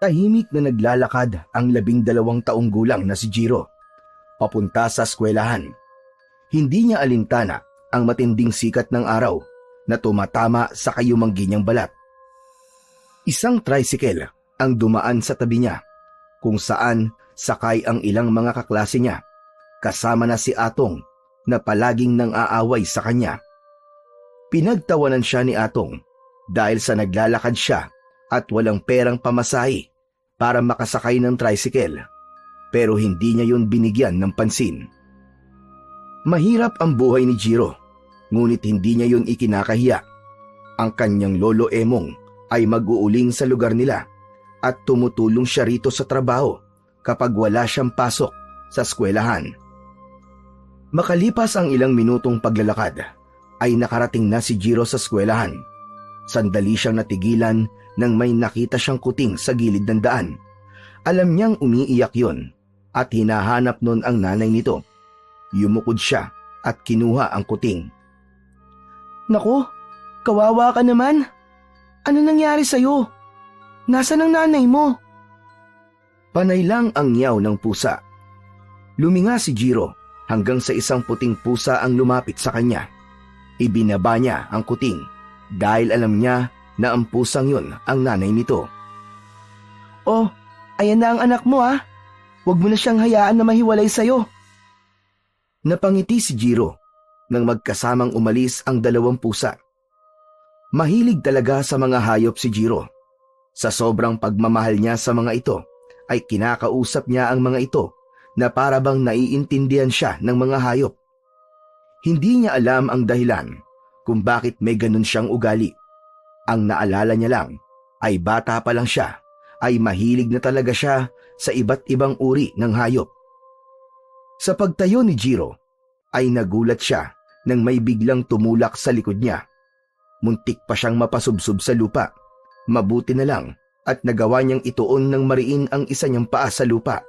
Tahimik na naglalakad ang 12 taong gulang na si Jiro, papunta sa eskwelahan. Hindi niya alintana ang matinding sikat ng araw na tumatama sa kayumanggi niyang balat. Isang tricycle ang dumaan sa tabi niya, kung saan sakay ang ilang mga kaklase niya, kasama na si Atong na palaging nang aaway sa kanya. Pinagtawanan siya ni Atong dahil sa naglalakad siya at walang perang pamasahe para makasakay ng tricycle, pero hindi niya yun binigyan ng pansin. Mahirap ang buhay ni Jiro, ngunit hindi niya yun ikinakahiya. Ang kanyang lolo Emong ay mag-uuling sa lugar nila at tumutulong siya rito sa trabaho kapag wala siyang pasok sa eskwelahan. Makalipas ang ilang minutong paglalakad, ay nakarating na si Jiro sa eskwelahan. Sandali siyang natigilan nang may nakita siyang kuting sa gilid ng daan. Alam niyang umiiyak yon at hinahanap nun ang nanay nito. Yumukod siya at kinuha ang kuting. "Naku, kawawa ka naman. Ano nangyari sa'yo? Nasaan ang nanay mo?" Panay lang ang nyaw ng pusa. Luminga si Jiro hanggang sa isang puting pusa ang lumapit sa kanya. Ibinaba niya ang kuting dahil alam niya na ang pusang yun ang nanay nito. "Oh, ayan na ang anak mo ah. Huwag mo na siyang hayaan na mahiwalay sa'yo." Napangiti si Jiro nang magkasamang umalis ang 2 pusa. Mahilig talaga sa mga hayop si Jiro. Sa sobrang pagmamahal niya sa mga ito, ay kinakausap niya ang mga ito na para bang naiintindihan siya ng mga hayop. Hindi niya alam ang dahilan kung bakit may ganun siyang ugali. Ang naalala niya lang ay bata pa lang siya, ay mahilig na talaga siya sa iba't ibang uri ng hayop. Sa pagtayo ni Jiro, ay nagulat siya nang may biglang tumulak sa likod niya. Muntik pa siyang mapasubsob sa lupa. Mabuti na lang at nagawa niyang ituon ng mariin ang isa niyang paa sa lupa.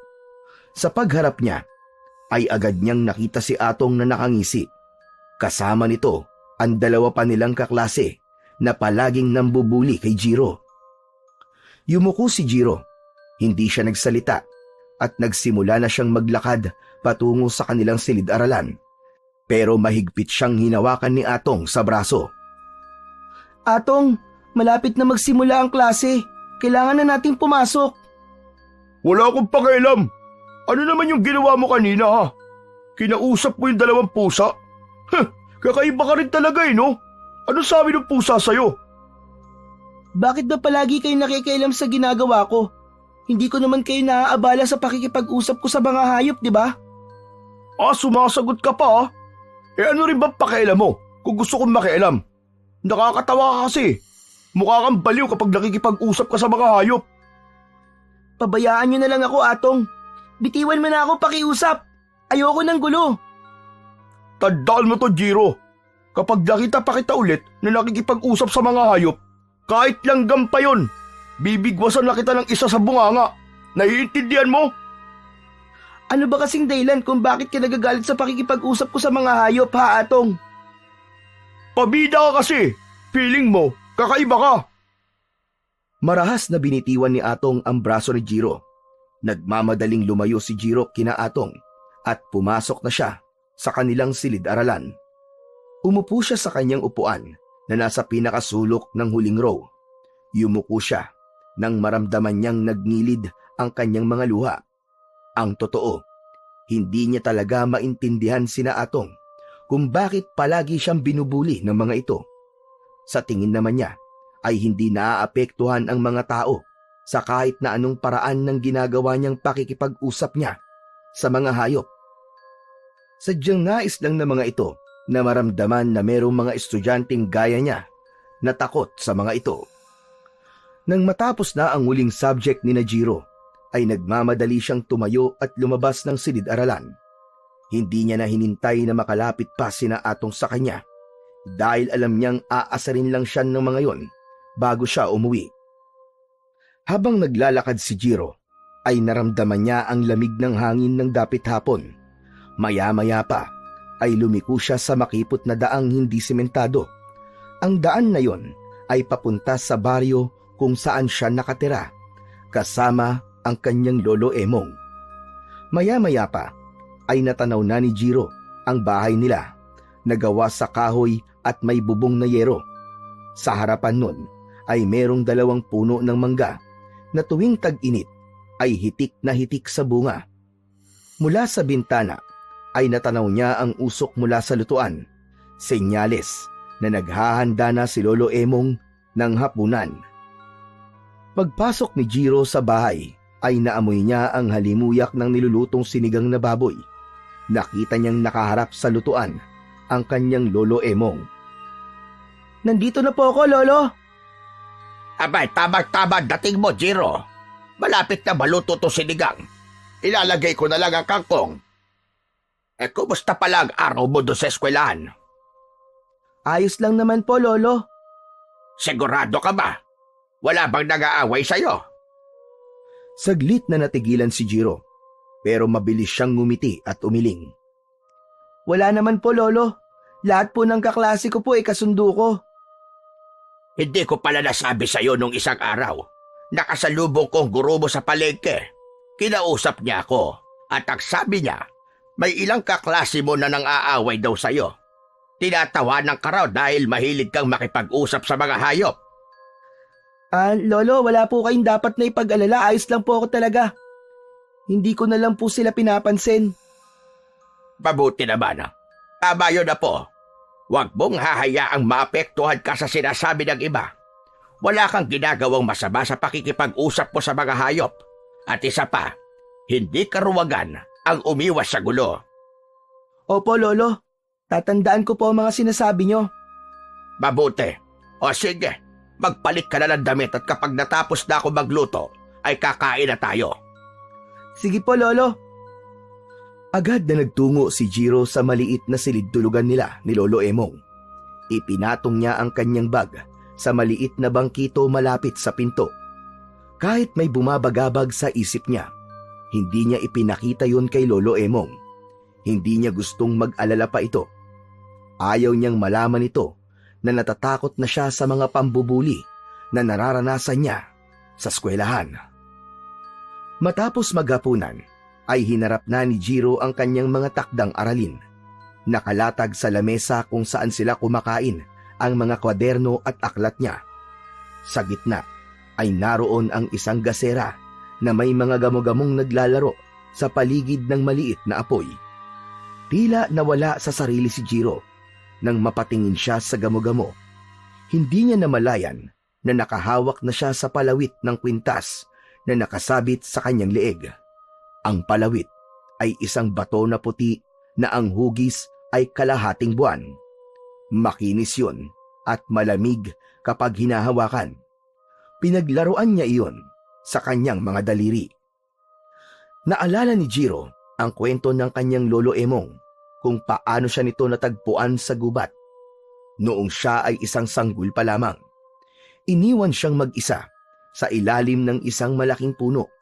Sa pagharap niya, ay agad niyang nakita si Atong na nakangisi. Kasama nito ang 2 pa nilang kaklase na palaging nambubuli kay Jiro. Yumuko si Jiro. Hindi siya nagsalita at nagsimula na siyang maglakad patungo sa kanilang silid-aralan. Pero mahigpit siyang hinawakan ni Atong sa braso. "Atong, malapit na magsimula ang klase. Kailangan na nating pumasok." "Wala akong pakialam. Ano naman yung ginawa mo kanina ha? Kinausap mo yung 2 pusa? Kakaiba ka rin talaga no? Ano sabi ng pusa sa'yo?" "Bakit ba palagi kayo nakikialam sa ginagawa ko? Hindi ko naman kayo naaabala sa pakikipag-usap ko sa mga hayop, di ba?" Sumasagot ka pa ha? Ano rin ba pakialam mo kung gusto kong makialam? Nakakatawa ka kasi. Mukha kang baliw kapag nakikipag-usap ka sa mga hayop. "Pabayaan niyo na lang ako, Atong. Bitiwan mo na ako pakiusap. Ayoko ng gulo." Tandaan mo to, Jiro. Kapag nakita pa kita ulit na nakikipag-usap sa mga hayop, kahit langgam pa yun, bibigwasan na kita ng isa sa bunganga. Naiintindihan mo? Ano ba kasing dahilan kung bakit ka nagagalit sa pakikipag-usap ko sa mga hayop, ha, Atong? Pabida ka kasi. Feeling mo, kakaiba ka. Marahas na binitiwan ni Atong ang braso ni Jiro. Nagmamadaling lumayo si Jiro kina Atong at pumasok na siya sa kanilang silid-aralan. Umupo siya sa kanyang upuan na nasa pinakasulok ng huling row. Yumuko siya nang maramdaman niyang nagnilid ang kanyang mga luha. Ang totoo, hindi niya talaga maintindihan sina Atong kung bakit palagi siyang binubuli ng mga ito. Sa tingin naman niya ay hindi naaapektuhan ang mga tao sa kahit na anong paraan ng ginagawa niyang pakikipag-usap niya sa mga hayop. Sadyang nais lang ng mga ito na maramdaman na merong mga estudyanteng gaya niya na takot sa mga ito. Nang matapos na ang huling subject ni Jiro, ay nagmamadali siyang tumayo at lumabas ng silid-aralan. Hindi niya na hinintay na makalapit pa sina Atong sa kanya dahil alam niyang aasarin lang siya ng mga yon bago siya umuwi. Habang naglalakad si Jiro, ay naramdaman niya ang lamig ng hangin ng dapit hapon. Maya-maya pa ay lumiko siya sa makipot na daang hindi sementado. Ang daan na yon ay papunta sa baryo kung saan siya nakatira. kasama ang kanyang lolo Emong. Maya-maya pa ay natanaw na ni Jiro ang bahay nila na gawa sa kahoy at may bubong na yero. Sa harapan nun ay merong 2 puno ng mangga na tuwing tag-init ay hitik na hitik sa bunga. Mula sa bintana ay natanaw niya ang usok mula sa lutuan, senyales na naghahanda na si Lolo Emong ng hapunan. Pagpasok ni Jiro sa bahay ay naamoy niya ang halimuyak ng nilulutong sinigang na baboy. Nakita niyang nakaharap sa lutuan ang kanyang Lolo Emong. "Nandito na po ako, Lolo." Abay, tamang-tama dating mo, Jiro. Malapit na maluto to sinigang. Ilalagay ko na lang ang kangkong. Kumusta pala ang araw mo doon sa eskwelahan? "Ayos lang naman po, Lolo." Sigurado ka ba? Wala bang nag-aaway sa'yo? Saglit na natigilan si Jiro, pero mabilis siyang ngumiti at umiling. "Wala naman po, Lolo. Lahat po ng kaklase ko po ay kasundo ko." Hindi ko pala nasabi sa'yo nung isang araw. Nakasalubong ko ang guro mo sa palengke. Kinausap niya ako at ang sabi niya, may ilang kaklase mo na nang aaway daw sa'yo. Tinatawanan ka raw dahil mahilig kang makipag-usap sa mga hayop. Lolo, wala po kayong dapat na ipag-alala. Ayos lang po ako talaga. Hindi ko na lang po sila pinapansin." Mabuti naman. Tama yun na po. Huwag mong hahayaang maapektuhan ka sa sinasabi ng iba. Wala kang ginagawang masama sa pakikipag-usap mo sa mga hayop. At isa pa, hindi karuwagan ang umiwas sa gulo. "Opo, Lolo. Tatandaan ko po ang mga sinasabi nyo." Mabuti. O sige, magpalit ka na ng damit at kapag natapos na ako magluto, ay kakain na tayo. "Sige po, Lolo." Agad na nagtungo si Jiro sa maliit na silid-tulugan nila ni Lolo Emong. Ipinatong niya ang kanyang bag sa maliit na bangkito malapit sa pinto. Kahit may bumabagabag sa isip niya, hindi niya ipinakita yun kay Lolo Emong. Hindi niya gustong mag-alala pa ito. Ayaw niyang malaman ito na natatakot na siya sa mga pambubuli na nararanasan niya sa eskwelahan. Matapos maghapunan, ay hinarap na ni Jiro ang kanyang mga takdang aralin. Nakalatag sa lamesa kung saan sila kumakain ang mga kwaderno at aklat niya. Sa gitna ay naroon ang isang gasera na may mga gamo-gamong naglalaro sa paligid ng maliit na apoy. Tila nawala sa sarili si Jiro nang mapatingin siya sa gamo-gamo. Hindi niya namalayan na nakahawak na siya sa palawit ng kwintas na nakasabit sa kanyang leeg. Ang palawit ay isang bato na puti na ang hugis ay kalahating buwan. Makinis yun at malamig kapag hinahawakan. Pinaglaruan niya iyon sa kanyang mga daliri. Naalala ni Jiro ang kwento ng kanyang Lolo Emong kung paano siya nito natagpuan sa gubat. Noong siya ay isang sanggol pa lamang, iniwan siyang mag-isa sa ilalim ng isang malaking puno,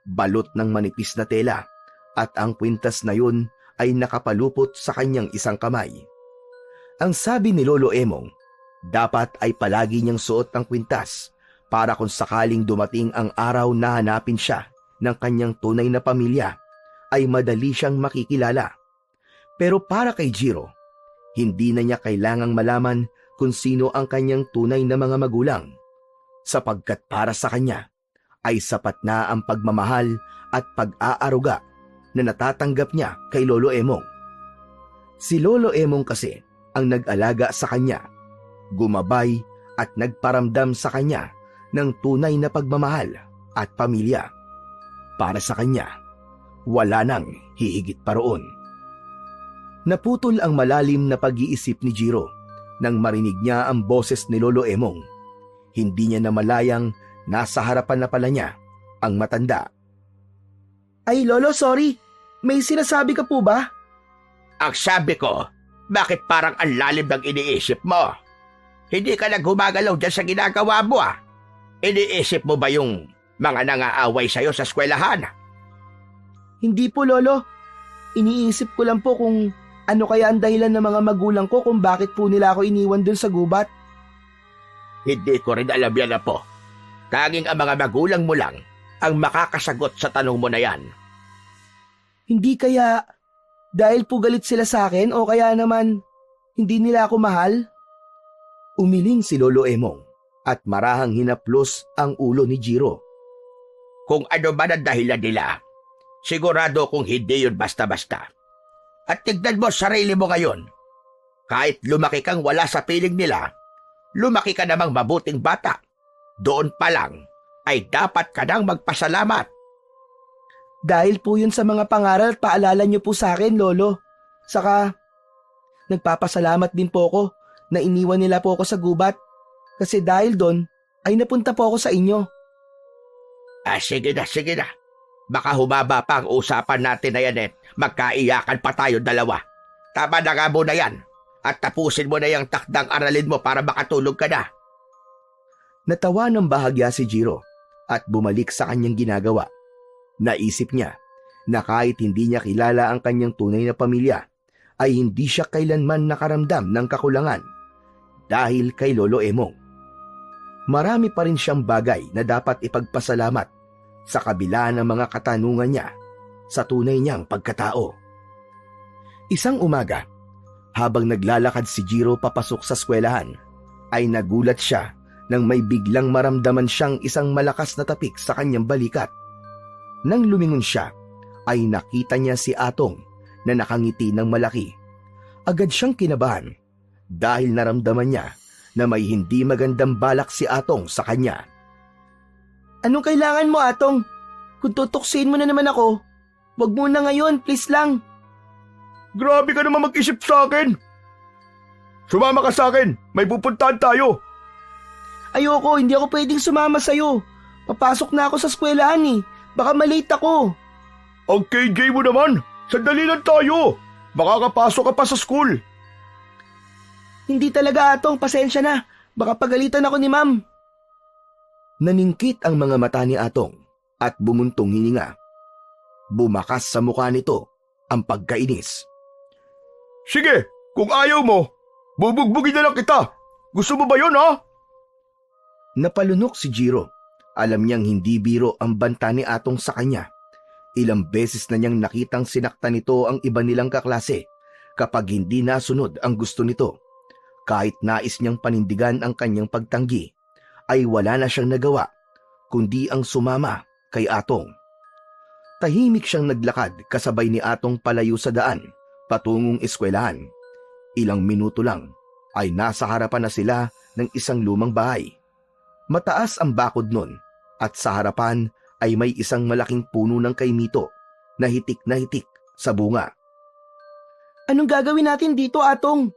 balot ng manipis na tela, at ang kwintas na yun ay nakapalupot sa kanyang isang kamay. Ang sabi ni Lolo Emong, dapat ay palagi niyang suot ang kwintas para kung sakaling dumating ang araw na hanapin siya ng kanyang tunay na pamilya, ay madali siyang makikilala. Pero para kay Jiro, hindi na niya kailangang malaman kung sino ang kanyang tunay na mga magulang, sapagkat para sa kanya ay sapat na ang pagmamahal at pag-aaruga na natatanggap niya kay Lolo Emong. Si Lolo Emong kasi ang nag-alaga sa kanya, gumabay at nagparamdam sa kanya ng tunay na pagmamahal at pamilya. Para sa kanya, wala nang hihigit pa roon. Naputol ang malalim na pag-iisip ni Jiro nang marinig niya ang boses ni Lolo Emong. Hindi niya namalayang nasa harapan na pala niya ang matanda. "Ay, Lolo, sorry. May sinasabi ka po ba?" Ang sabi ko, bakit parang ang lalim ng iniisip mo? Hindi ka na gumagalaw dyan sa ginagawa mo ah. Iniisip mo ba yung mga nangaaway sa'yo sa eskwelahan? "Hindi po, Lolo. Iniisip ko lang po kung ano kaya ang dahilan ng mga magulang ko kung bakit po nila ako iniwan dun sa gubat." Hindi ko rin alam yan na po. Tanging ang mga magulang mo lang ang makakasagot sa tanong mo na yan. Hindi kaya dahil po galit sila sa akin o kaya naman hindi nila ako mahal? Umiling si Lolo Emong at marahang hinaplos ang ulo ni Jiro. Kung ano man ang dahilan nila, sigurado kung hindi yun basta-basta. At tignan mo sarili mo ngayon. Kahit lumaki kang wala sa piling nila, lumaki ka namang mabuting bata. Doon pa lang ay dapat ka nang magpasalamat. Dahil po yun sa mga pangaral at paalala niyo po sa akin, Lolo. Saka, nagpapasalamat din po ako na iniwan nila po ako sa gubat. Kasi dahil doon, ay napunta po ako sa inyo. Sige na. Baka humaba pa ang usapan natin na yan, magkaiyakan pa tayo dalawa. Tama na nga muna yan. At tapusin mo na yung takdang aralin mo para makatulog ka na. Natawa ng bahagya si Jiro at bumalik sa kanyang ginagawa. Naisip niya na kahit hindi niya kilala ang kanyang tunay na pamilya, ay hindi siya kailanman nakaramdam ng kakulangan dahil kay Lolo Emong. Marami pa rin siyang bagay na dapat ipagpasalamat sa kabila ng mga katanungan niya sa tunay niyang pagkatao. Isang umaga, habang naglalakad si Jiro papasok sa eskwelahan, ay nagulat siya nang may biglang maramdaman siyang isang malakas na tapik sa kanyang balikat. Nang lumingon siya, ay nakita niya si Atong na nakangiti ng malaki. Agad siyang kinabahan dahil naramdaman niya na may hindi magandang balak si Atong sa kanya. Anong kailangan mo, Atong? Kung tutuksin mo na naman ako, wag mo na ngayon, please lang. Grabe ka naman mag-isip sa akin. Sumama ka sa akin, may pupuntahan tayo. Ayoko, hindi ako pwedeng sumama sa'yo. Papasok na ako sa eskwelahan eh. Baka malate ako. Ang KJ mo naman, sandali lang tayo. Makakapasok ka pa sa school. Hindi talaga, Atong, pasensya na. Baka pagalitan ako ni Ma'am. Naningkit ang mga mata ni Atong at bumuntong hininga. Bumakas sa mukha nito ang pagkainis. Sige, kung ayaw mo, bubugbugin na lang kita. Gusto mo ba yun, ha? Napalunok si Jiro. Alam niyang hindi biro ang banta ni Atong sa kanya. Ilang beses na niyang nakitang sinaktan nito ang iba nilang kaklase kapag hindi nasunod ang gusto nito. Kahit nais niyang panindigan ang kanyang pagtanggi, ay wala na siyang nagawa kundi ang sumama kay Atong. Tahimik siyang naglakad kasabay ni Atong palayo sa daan patungong eskwelahan. Ilang minuto lang ay nasa harapan na sila ng isang lumang bahay. Mataas ang bakod nun at sa harapan ay may isang malaking puno ng kaimito na hitik sa bunga. Anong gagawin natin dito, Atong?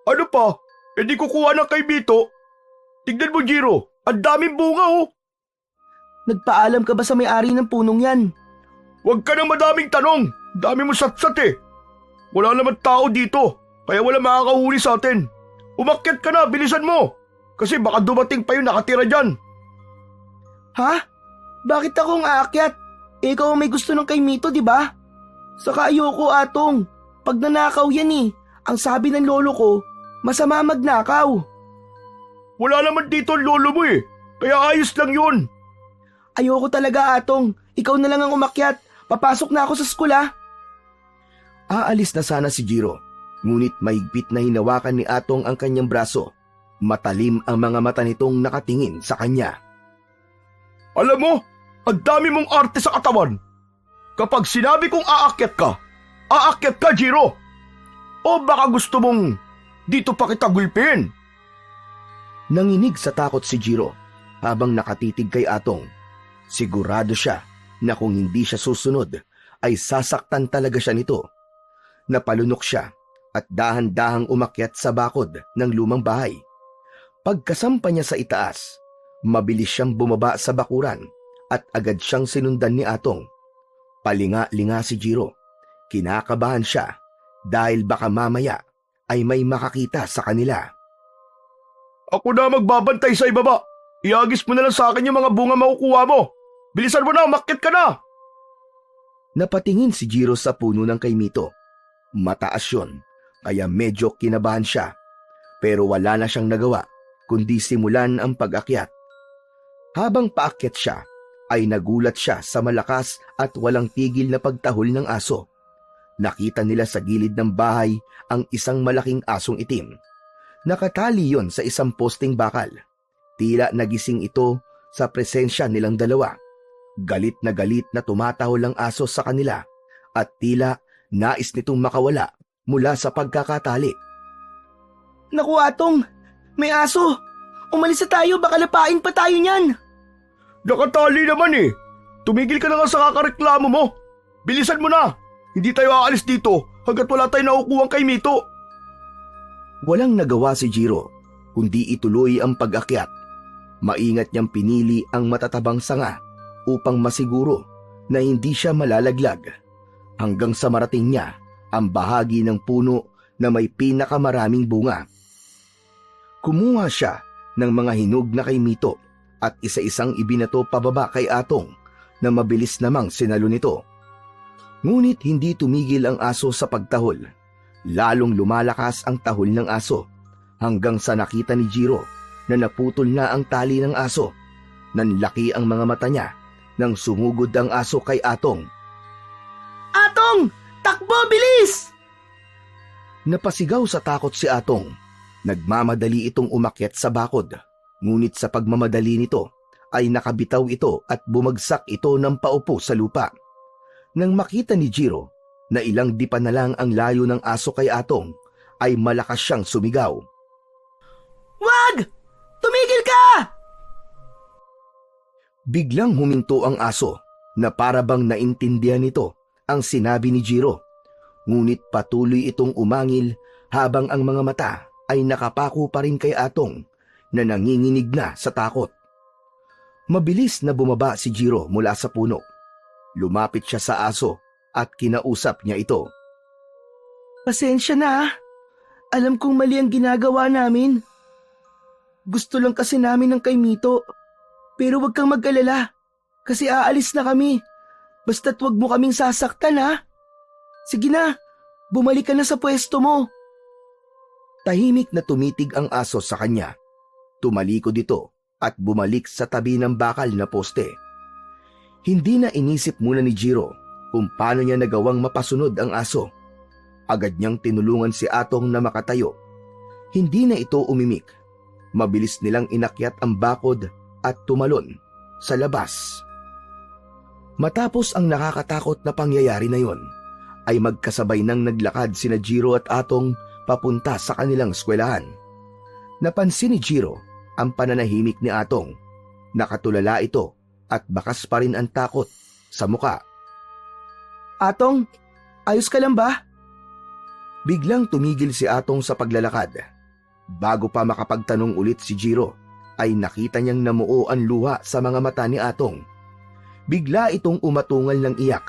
Ano pa? E di kukuha ng kaibito. Tignan mo, Jiro, ang daming bunga, oh. Nagpaalam ka ba sa may-ari ng punong yan? Huwag ka nang madaming tanong. Dami mo satsat eh. Wala naman tao dito, kaya wala makakahuli sa atin. Umakyat ka na, bilisan mo. Kasi baka dumating pa yung nakatira dyan. Ha? Bakit akong aakyat? Ikaw ang may gusto ng kay Mito, di ba? Saka ayoko, Atong. Pag nanakaw yan eh. Ang sabi ng lolo ko, masama magnakaw. Wala naman dito ang lolo mo eh. Kaya ayos lang yun. Ayoko talaga, Atong. Ikaw na lang ang umakyat. Papasok na ako sa school, ha? Aalis na sana si Jiro, ngunit mahigpit na hinawakan ni Atong ang kanyang braso. Matalim ang mga mata nitong nakatingin sa kanya. Alam mo, ang dami mong arte sa katawan. Kapag sinabi kong aakyat ka, Jiro. O baka gusto mong dito pa kita gulpin? Nanginig sa takot si Jiro habang nakatitig kay Atong. Sigurado siya na kung hindi siya susunod ay sasaktan talaga siya nito. Napalunok siya at dahan-dahang umakyat sa bakod ng lumang bahay. Pagkasampa niya sa itaas, mabilis siyang bumaba sa bakuran at agad siyang sinundan ni Atong. Palinga-linga si Jiro. Kinakabahan siya dahil baka mamaya ay may makakita sa kanila. Ako na magbabantay sa ibaba. Iagis mo na lang sa akin yung mga bunga makukuha mo. Bilisan mo na, umakyat ka na! Napatingin si Jiro sa puno ng kaimito. Mataas yun, kaya medyo kinabahan siya. Pero wala na siyang nagawa, kundi simulan ang pag-akyat. Habang paakyat siya, ay nagulat siya sa malakas at walang tigil na pagtahol ng aso. Nakita nila sa gilid ng bahay ang isang malaking asong itim. Nakatali yon sa isang posting bakal. Tila nagising ito sa presensya nilang dalawa. Galit na tumatahol ang aso sa kanila at tila nais nitong makawala mula sa pagkakatali. Naku Atong, may aso! Umalis na tayo, baka lapain pa tayo niyan! Nakatali naman eh. Tumigil ka na nga sa kakareklamo mo. Bilisan mo na. Hindi tayo aalis dito hanggat wala tayong nakukuhang kay Mito. Walang nagawa si Jiro, kundi ituloy ang pag-akyat. Maingat niyang pinili ang matatabang sanga upang masiguro na hindi siya malalaglag hanggang sa marating niya ang bahagi ng puno na may pinakamaraming bunga. Kumuha siya ng mga hinog na kay Mito at isa-isang ibinato pababa kay Atong na mabilis namang sinalo nito. Ngunit hindi tumigil ang aso sa pagtahol. Lalong lumalakas ang tahol ng aso hanggang sa nakita ni Jiro na naputol na ang tali ng aso. Nanlaki ang mga mata niya nang sumugod ang aso kay Atong. Atong! Takbo, bilis! Napasigaw sa takot si Atong. Nagmamadali itong umakyat sa bakod. Ngunit sa pagmamadali nito ay nakabitaw ito at bumagsak ito ng paupo sa lupa. Nang makita ni Jiro na ilang dipa na lang ang layo ng aso kay Atong, ay malakas siyang sumigaw. Wag! Tumigil ka! Biglang huminto ang aso na para bang naintindihan nito ang sinabi ni Jiro. Ngunit patuloy itong umangil habang ang mga mata ay nakapako pa rin kay Atong na nanginginig na sa takot. Mabilis na bumaba si Jiro mula sa puno. Lumapit siya sa aso at kinausap niya ito. Pasensya na. Alam kong mali ang ginagawa namin. Gusto lang kasi namin ng kay Mito. Pero wag kang mag-alala kasi aalis na kami. Basta't wag mo kaming sasaktan ha. Sige na, bumalik ka na sa pwesto mo. Tahimik na tumitig ang aso sa kanya. Tumalikod ito at bumalik sa tabi ng bakal na poste. Hindi na inisip muna ni Jiro kung paano niya nagawang mapasunod ang aso. Agad niyang tinulungan si Atong na makatayo. Hindi na ito umimik. Mabilis nilang inakyat ang bakod at tumalon sa labas. Matapos ang nakakatakot na pangyayari na yon, ay magkasabay nang naglakad sina Jiro at Atong papunta sa kanilang eskwelahan. Napansin ni Jiro ang pananahimik ni Atong. Nakatulala ito at bakas pa rin ang takot sa muka. Atong, ayos ka lang ba? Biglang tumigil si Atong sa paglalakad. Bago pa makapagtanong ulit si Jiro, ay nakita niyang namuo ang luha sa mga mata ni Atong. Bigla itong umatungal ng iyak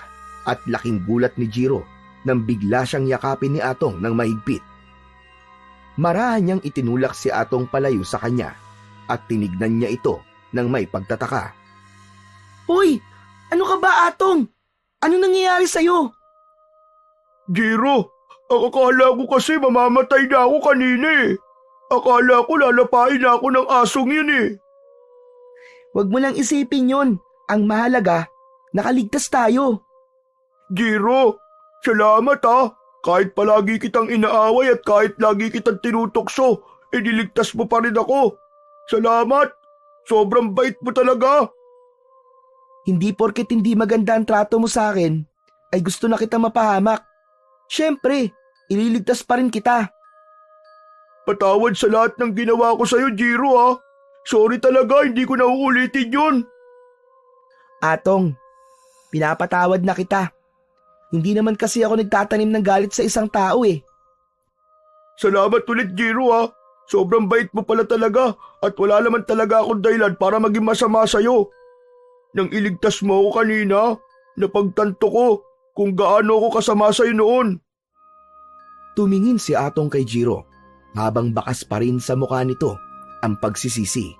at laking gulat ni Jiro nang bigla siyang yakapin ni Atong ng mahigpit. Marahan niyang itinulak si Atong palayo sa kanya at tinignan niya ito ng may pagtataka. Hoy, ano ka ba Atong? Ano nangyayari sa'yo? Jiro, ang akala ko kasi mamamatay na ako kanina eh. Akala ko lalapain na ako ng asong yun eh. Huwag mo lang isipin yon. Ang mahalaga, nakaligtas tayo. Jiro, salamat ha. Kahit palagi kitang inaaway at kahit lagi kitang tinutokso, iniligtas mo pa rin ako. Salamat. Sobrang bait mo talaga. Hindi porket hindi maganda ang trato mo sa akin, ay gusto na kita mapahamak. Siyempre, ililigtas pa rin kita. Patawad sa lahat ng ginawa ko sa'yo, Jiro ha. Sorry talaga, hindi ko na uulitin yun. Atong, pinapatawad na kita. Hindi naman kasi ako nagtatanim ng galit sa isang tao eh. Salamat ulit, Jiro ha. Sobrang bait mo pala talaga at wala naman talaga akong dahilan para maging masama sa'yo. Nang iligtas mo ako kanina, napagtanto ko kung gaano ako kasama sa'yo noon. Tumingin si Atong kay Jiro habang bakas pa rin sa mukha nito ang pagsisisi.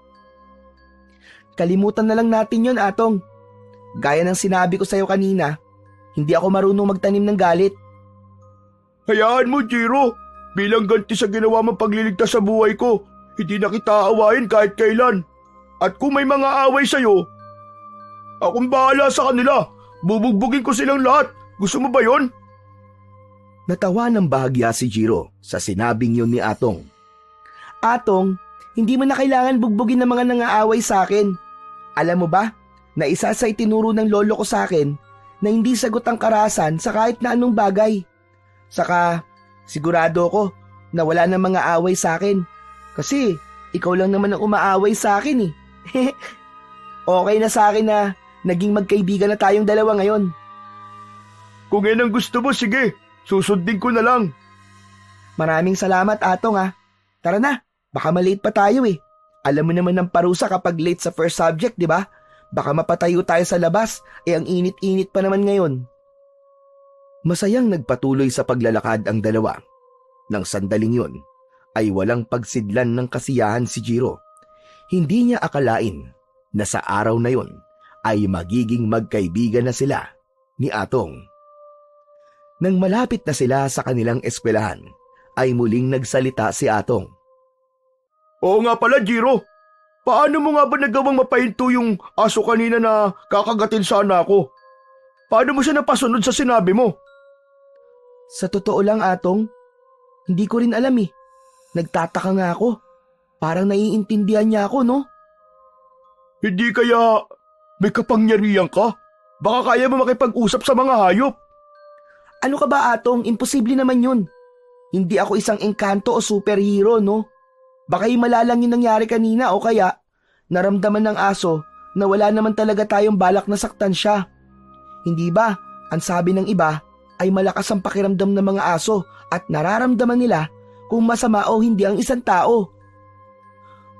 Kalimutan na lang natin yon, Atong. Gaya ng sinabi ko sa'yo kanina, hindi ako marunong magtanim ng galit. Hayaan mo, Jiro. Bilang ganti sa ginawa mong pagliligtas sa buhay ko, hindi na kita aawain kahit kailan. At kung may mga away sa'yo, Akong bahala sa kanila. Bubugbugin ko silang lahat. Gusto mo ba yon? Natawa ng bahagya si Jiro sa sinabing yun ni Atong. Atong, hindi mo na kailangan bugbugin ng mga nangaaway sa akin. Alam mo ba, na isa sa itinuro ng lolo ko sa akin na hindi sagot ang karahasan sa kahit na anong bagay. Saka, sigurado ko na wala na mga away sa akin. Kasi, ikaw lang naman ang umaaway sa akin eh. Okay na sa akin na naging magkaibigan na tayong dalawa ngayon. Kung yan ang gusto mo, sige. Susundin ko na lang. Maraming salamat, Atong ah. Tara na, baka malate pa tayo eh. Alam mo naman ng parusa kapag late sa first subject, di ba? Baka mapatayo tayo sa labas, ang init-init pa naman ngayon. Masayang nagpatuloy sa paglalakad ang dalawa. Nang sandaling yun, ay walang pagsidlan ng kasiyahan si Jiro. Hindi niya akalain na sa araw na yun ay magiging magkaibigan na sila ni Atong. Nang malapit na sila sa kanilang eskwelahan, ay muling nagsalita si Atong. Oo nga pala, Jiro. Paano mo nga ba nagawang mapahinto yung aso kanina na kakagatin sana ako? Paano mo siya napasunod sa sinabi mo? Sa totoo lang, Atong, hindi ko rin alam eh. Nagtataka nga ako. Parang naiintindihan niya ako, no? Hindi kaya may kapangyarihan ka? Baka kaya mo makipag-usap sa mga hayop. Ano ka ba, Atong? Imposible naman yun. Hindi ako isang engkanto o superhero, no? Baka himala lang yung nangyari kanina o kaya naramdaman ng aso na wala naman talaga tayong balak na saktan siya. Hindi ba, ang sabi ng iba ay malakas ang pakiramdam ng mga aso at nararamdaman nila kung masama o hindi ang isang tao.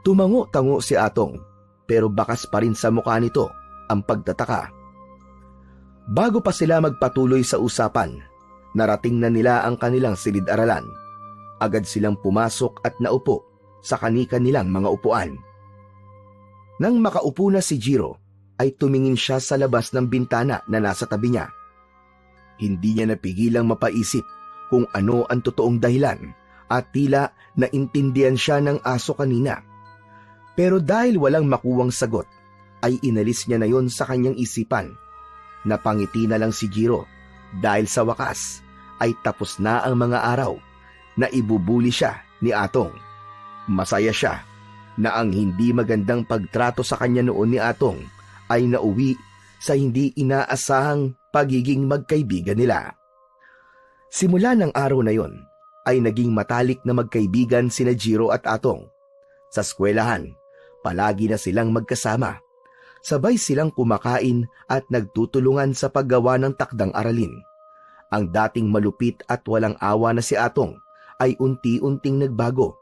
Tumango-tango si Atong pero bakas pa rin sa mukha nito ang pagtataka. Bago pa sila magpatuloy sa usapan, narating na nila ang kanilang silid-aralan. Agad silang pumasok at naupo sa kani-kanilang mga upuan. Nang makaupo na si Jiro, ay tumingin siya sa labas ng bintana na nasa tabi niya. Hindi niya napigilang mapaisip kung ano ang totoong dahilan at tila naintindihan siya ng aso kanina. Pero dahil walang makuwang sagot, ay inalis niya na yon sa kanyang isipan. Napangiti na lang si Jiro dahil sa wakas ay tapos na ang mga araw na ibubuli siya ni Atong. Masaya siya na ang hindi magandang pagtrato sa kanya noon ni Atong ay nauwi sa hindi inaasahang pagiging magkaibigan nila. Simula ng araw na yon ay naging matalik na magkaibigan sina Jiro at Atong. Sa eskwelahan, palagi na silang magkasama. Sabay silang kumakain at nagtutulungan sa paggawa ng takdang aralin. Ang dating malupit at walang awa na si Atong ay unti-unting nagbago.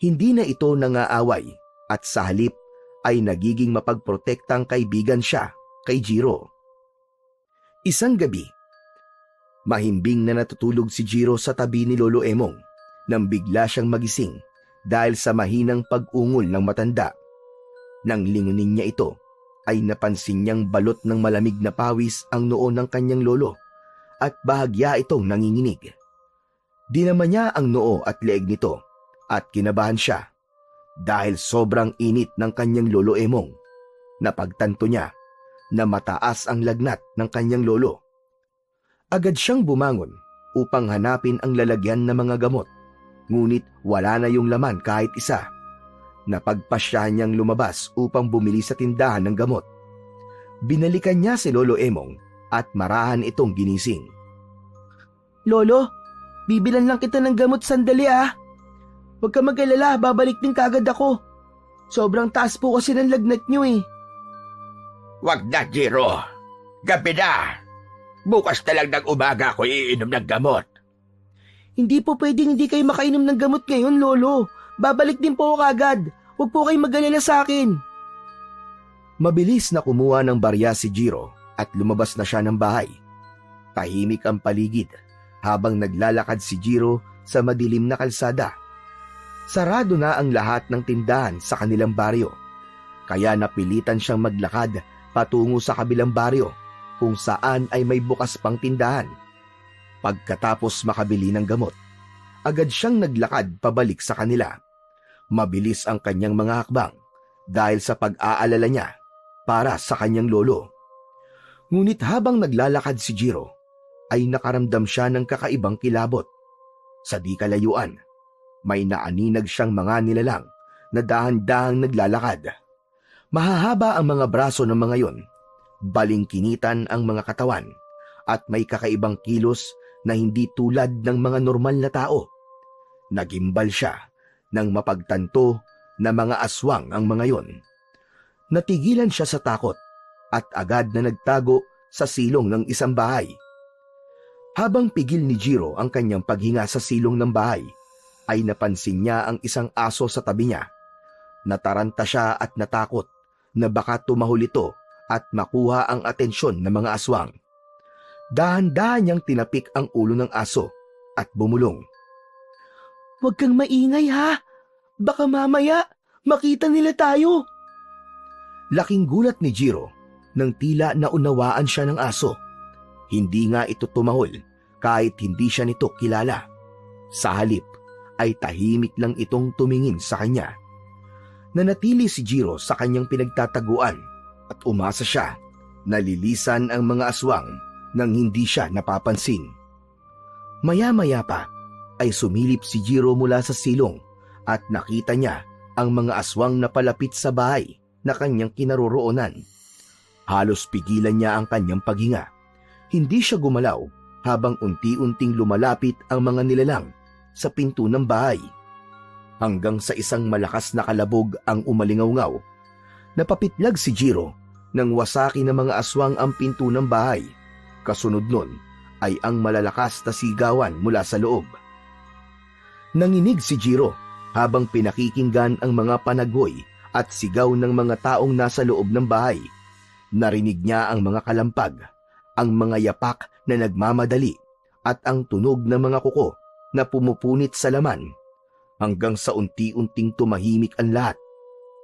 Hindi na ito nangaaway at sa halip ay nagiging mapagprotektang kaibigan siya kay Jiro. Isang gabi, mahimbing na natutulog si Jiro sa tabi ni Lolo Emong nang bigla siyang magising dahil sa mahinang pag-ungol ng matanda. Nang lingunin niya ito, ay napansin niyang balot ng malamig na pawis ang noo ng kanyang lolo at bahagya itong nanginginig. Dinama niya ang noo at leeg nito at kinabahan siya dahil sobrang init ng kanyang lolo Emong. Napagtanto niya na mataas ang lagnat ng kanyang lolo. Agad siyang bumangon upang hanapin ang lalagyan ng mga gamot, ngunit wala na yung laman kahit isa. Napagpasyahan niyang lumabas upang bumili sa tindahan ng gamot. Binalikan niya si Lolo Emong at marahan itong ginising. Lolo, bibilan lang kita ng gamot sandali ah. Huwag ka mag-alala, babalik din kagad ako. Sobrang taas po kasi ng lagnat niyo eh. Wag na, Jiro. Gabi na. Bukas na lang ng umaga ako iinom ng gamot. Hindi po pwedeng hindi kayo makainom ng gamot ngayon, Lolo. Babalik din po ako kagad. Huwag po kayong mag-alala sa akin. Mabilis na kumuha ng barya si Jiro at lumabas na siya ng bahay. Tahimik ang paligid habang naglalakad si Jiro sa madilim na kalsada. Sarado na ang lahat ng tindahan sa kanilang baryo, kaya napilitan siyang maglakad patungo sa kabilang baryo kung saan ay may bukas pang tindahan. Pagkatapos makabili ng gamot, agad siyang naglakad pabalik sa kanila. Mabilis ang kanyang mga hakbang dahil sa pag-aalala niya para sa kanyang lolo. Ngunit habang naglalakad si Jiro, ay nakaramdam siya ng kakaibang kilabot. Sa di kalayuan, may naaninag siyang mga nilalang na dahan-dahang naglalakad. Mahahaba ang mga braso ng mga yon, balingkinitan ang mga katawan, at may kakaibang kilos na hindi tulad ng mga normal na tao. Nagimbal siya nang mapagtanto na mga aswang ang mga yon. Natigilan siya sa takot at agad na nagtago sa silong ng isang bahay. Habang pigil ni Jiro ang kanyang paghinga sa silong ng bahay, ay napansin niya ang isang aso sa tabi niya. Nataranta siya at natakot na baka tumahol ito at makuha ang atensyon ng mga aswang. Dahan-dahan niyang tinapik ang ulo ng aso at bumulong. Huwag kang maingay ha! Baka mamaya makita nila tayo! Laking gulat ni Jiro nang tila naunawaan siya ng aso. Hindi nga ito tumahol kahit hindi siya nito kilala. Sa halip ay tahimik lang itong tumingin sa kanya. Nanatili si Jiro sa kanyang pinagtataguan at umasa siya na lilisan ang mga aswang nang hindi siya napapansin. Maya-maya pa ay sumilip si Jiro mula sa silong at nakita niya ang mga aswang na palapit sa bahay na kanyang kinaroroonan. Halos pigilan niya ang kanyang paghinga. Hindi siya gumalaw habang unti-unting lumalapit ang mga nilalang sa pinto ng bahay. Hanggang sa isang malakas na kalabog ang umalingaw-ngaw. Napapitlag si Jiro nang wasaki ng mga aswang ang pinto ng bahay. Kasunod nun ay ang malalakas na sigawan mula sa loob. Nanginig si Jiro habang pinakikinggan ang mga panaghoy at sigaw ng mga taong nasa loob ng bahay. Narinig niya ang mga kalampag, ang mga yapak na nagmamadali at ang tunog ng mga kuko na pumupunit sa laman. Hanggang sa unti-unting tumahimik ang lahat.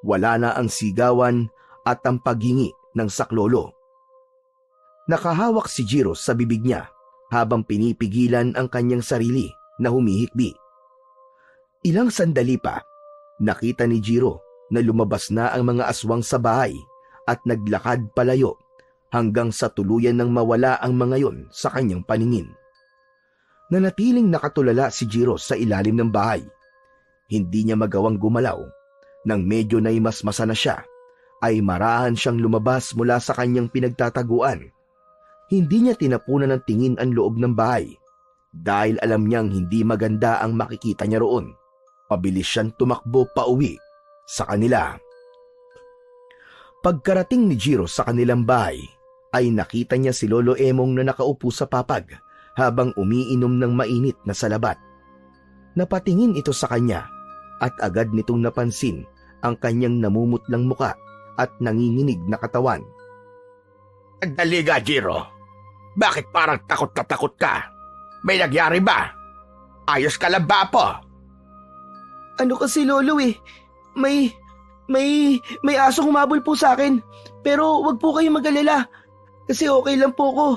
Wala na ang sigawan at ang paghingi ng saklolo. Nakahawak si Jiro sa bibig niya habang pinipigilan ang kanyang sarili na humihikbi. Ilang sandali pa, nakita ni Jiro na lumabas na ang mga aswang sa bahay at naglakad palayo hanggang sa tuluyan ng mawala ang mga yon sa kanyang paningin. Nanatiling nakatulala si Jiro sa ilalim ng bahay. Hindi niya magawang gumalaw. Nang medyo naimasmasa na siya, ay marahan siyang lumabas mula sa kanyang pinagtataguan. Hindi niya tinapunan ng tingin ang loob ng bahay dahil alam niyang hindi maganda ang makikita niya roon. Pabilis siyang tumakbo pauwi sa kanila. Pagkarating ni Jiro sa kanilang bahay, ay nakita niya si Lolo Emong na nakaupo sa papag habang umiinom ng mainit na salabat. Napatingin ito sa kanya at agad nitong napansin ang kanyang namumutlang muka at nanginginig na katawan. Dali ka, Jiro. Bakit parang takot na takot ka? May nagyari ba? Ayos ka lang ba po? Ano kasi Lolo may asong humabol po sa akin. Pero wag po kayong mag-alala kasi okay lang po ko.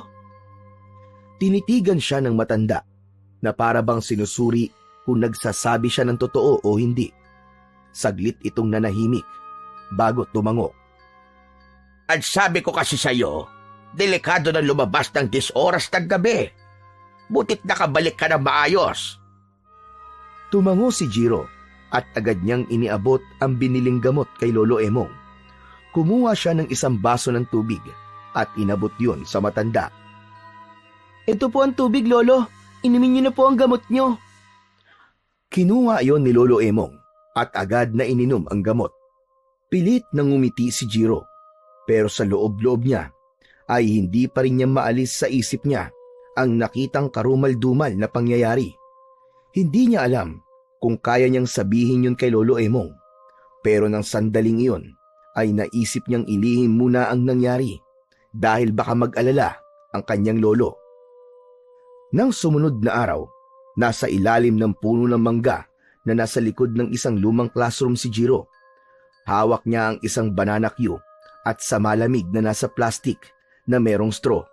Tinitigan siya ng matanda na para bang sinusuri kung nagsasabi siya ng totoo o hindi. Saglit itong nanahimik bago tumango. At sabi ko kasi sa'yo, delikado na lumabas ng 10 oras ng gabi. Butit nakabalik ka na maayos. Tumango si Jiro at agad niyang iniabot ang biniling gamot kay Lolo Emong. Kumuha siya ng isang baso ng tubig at inabot yun sa matanda. Ito po ang tubig, Lolo. Inumin niyo na po ang gamot niyo. Kinuha yon ni Lolo Emong at agad na ininom ang gamot. Pilit nang ngumiti si Jiro, pero sa loob-loob niya ay hindi pa rin niya maalis sa isip niya ang nakitang karumal-dumal na pangyayari. Hindi niya alam kung kaya niyang sabihin yun kay Lolo Emong, pero nang sandaling iyon ay naisip niyang ilihim muna ang nangyari dahil baka mag-alala ang kanyang lolo. Nang sumunod na araw, nasa ilalim ng puno ng mangga na nasa likod ng isang lumang classroom si Jiro. Hawak niya ang isang banana cue at sa malamig na nasa plastic na merong straw.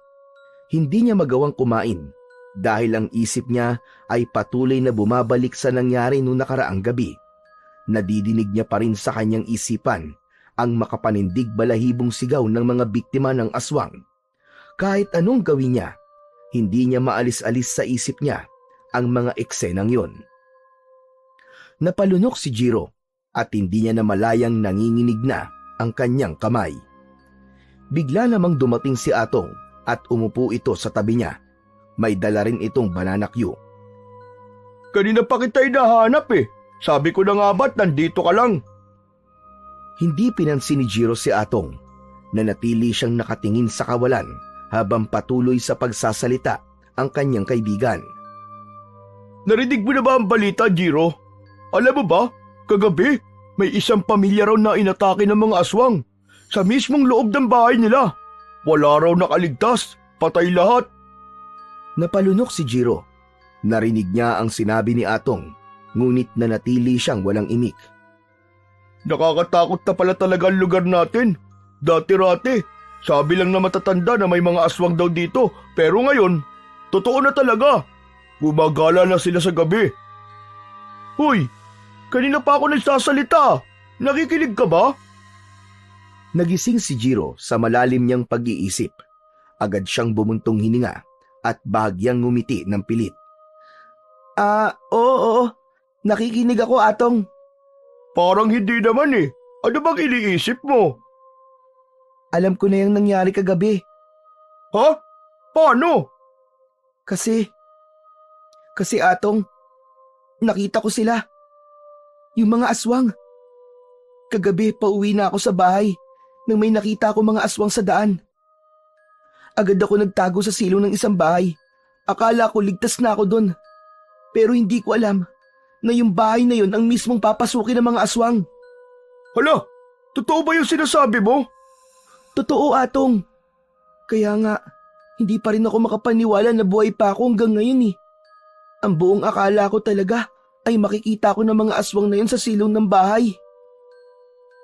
Hindi niya magawang kumain dahil ang isip niya ay patuloy na bumabalik sa nangyari noong nakaraang gabi. Nadidinig niya pa rin sa kanyang isipan ang makapanindig balahibong sigaw ng mga biktima ng aswang. Kahit anong gawin niya, hindi niya maalis-alis sa isip niya ang mga eksenang yon. Napalunok si Jiro at hindi niya namalayang nanginginig na ang kanyang kamay. Bigla namang dumating si Atong at umupo ito sa tabi niya. May dala rin itong banana cue. Kanina pa kita hinahanap eh. Sabi ko na nga ba't nandito ka lang? Hindi pinansin ni Jiro si Atong. Nanatili siyang nakatingin sa kawalan habang patuloy sa pagsasalita ang kanyang kaibigan. Narinig mo na ba ang balita, Jiro? Alam mo ba, kagabi, may isang pamilya raw na inatake ng mga aswang sa mismong loob ng bahay nila. Wala raw nakaligtas, patay lahat. Napalunok si Jiro. Narinig niya ang sinabi ni Atong, ngunit nanatili siyang walang imik. Nakakatakot na pala talaga ang lugar natin. Dati-rati, sabi lang na matatanda na may mga aswang daw dito, pero ngayon, totoo na talaga. Gumagala na sila sa gabi. Hoy, kanina pa ako nagsasalita. Nakikinig ka ba? Nagising si Jiro sa malalim niyang pag-iisip. Agad siyang bumuntong hininga at bahagyang ngumiti ng pilit. Oo. Nakikinig ako, Atong. Parang hindi naman eh. Ano bang iniisip mo? Alam ko na yung nangyari kagabi. Ha? Paano? Kasi Atong, nakita ko sila. Yung mga aswang. Kagabi pauwi na ako sa bahay nang may nakita ko mga aswang sa daan. Agad ako nagtago sa silong ng isang bahay. Akala ko ligtas na ako doon. Pero hindi ko alam na yung bahay na yun ang mismong papasukin ng mga aswang. Hala, totoo ba yung sinasabi mo? Totoo, Atong. Kaya nga, hindi pa rin ako makapaniwala na buhay pa ako hanggang ngayon eh. Ang buong akala ko talaga ay makikita ko ng mga aswang na yun sa silong ng bahay.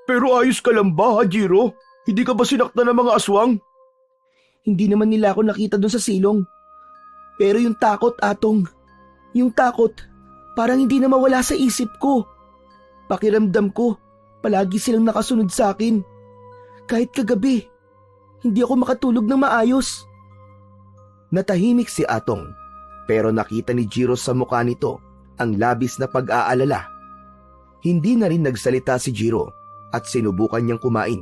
Pero ayos ka lang ba, ha, Jiro? Hindi ka ba sinaktan ng mga aswang? Hindi naman nila ako nakita doon sa silong. Pero yung takot, Atong. Yung takot, parang hindi na mawala sa isip ko. Pakiramdam ko, palagi silang nakasunod sa akin. Kahit kagabi, hindi ako makatulog ng maayos. Natahimik si Atong, pero nakita ni Jiro sa mukha nito ang labis na pag-aalala. Hindi na rin nagsalita si Jiro at sinubukan niyang kumain.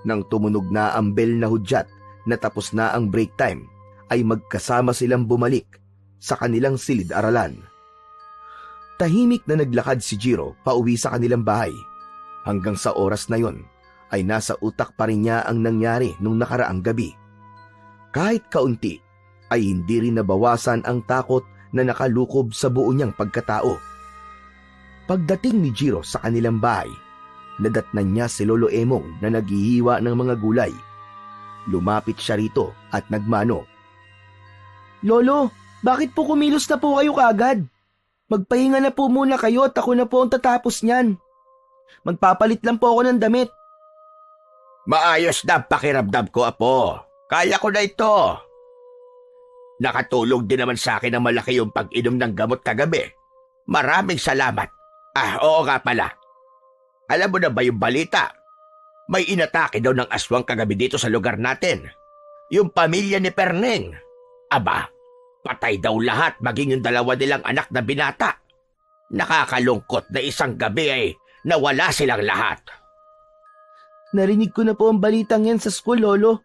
Nang tumunog na ang bell na hudyat na tapos na ang break time, ay magkasama silang bumalik sa kanilang silid-aralan. Tahimik na naglakad si Jiro pauwi sa kanilang bahay. Hanggang sa oras na yon, ay nasa utak pa rin niya ang nangyari nung nakaraang gabi. Kahit kaunti, ay hindi rin nabawasan ang takot na nakalukob sa buo niyang pagkatao. Pagdating ni Jiro sa kanilang bahay, nadatnan niya si Lolo Emong na naghihiwa ng mga gulay. Lumapit siya rito at nagmano. Lolo, bakit po kumilos na po kayo kagad? Magpahinga na po muna kayo at ako na po ang tatapos niyan. Magpapalit lang po ako ng damit. Maayos na pakiramdam ko, Apo. Kaya ko na ito. Nakatulong din naman sa akin ng malaki yung pag-inom ng gamot kagabi. Maraming salamat. Oo nga pala. Alam mo na ba yung balita? May inatake daw ng aswang kagabi dito sa lugar natin. Yung pamilya ni Perneng. Aba, patay daw lahat maging yung dalawa nilang anak na binata. Nakakalungkot na isang gabi ay nawala silang lahat. Narinig ko na po ang balitang yan sa school, Lolo.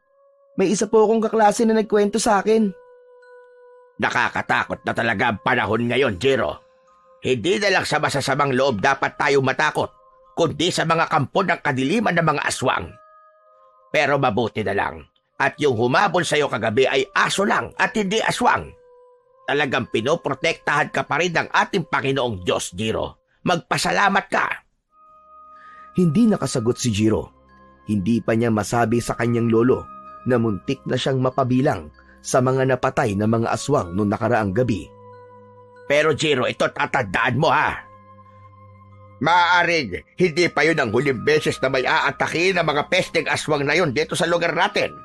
May isa po akong kaklase na nagkwento sa akin. Nakakatakot na talaga ang panahon ngayon, Jiro. Hindi na lang sa masasamang loob dapat tayo matakot, kundi sa mga kampo ng kadiliman ng mga aswang. Pero mabuti na lang, at yung humabol sa'yo kagabi ay aso lang at hindi aswang. Talagang pinoprotektahan ka pa rin ng ating Panginoong Diyos, Jiro. Magpasalamat ka. Hindi nakasagot si Jiro. Hindi pa niya masabi sa kanyang lolo na muntik na siyang mapabilang sa mga napatay na mga aswang noong nakaraang gabi. Pero Jiro, ito tatandaan mo ha. Maaaring hindi pa yun ang huling beses na may aatake ng mga pesteng aswang na yun dito sa lugar natin.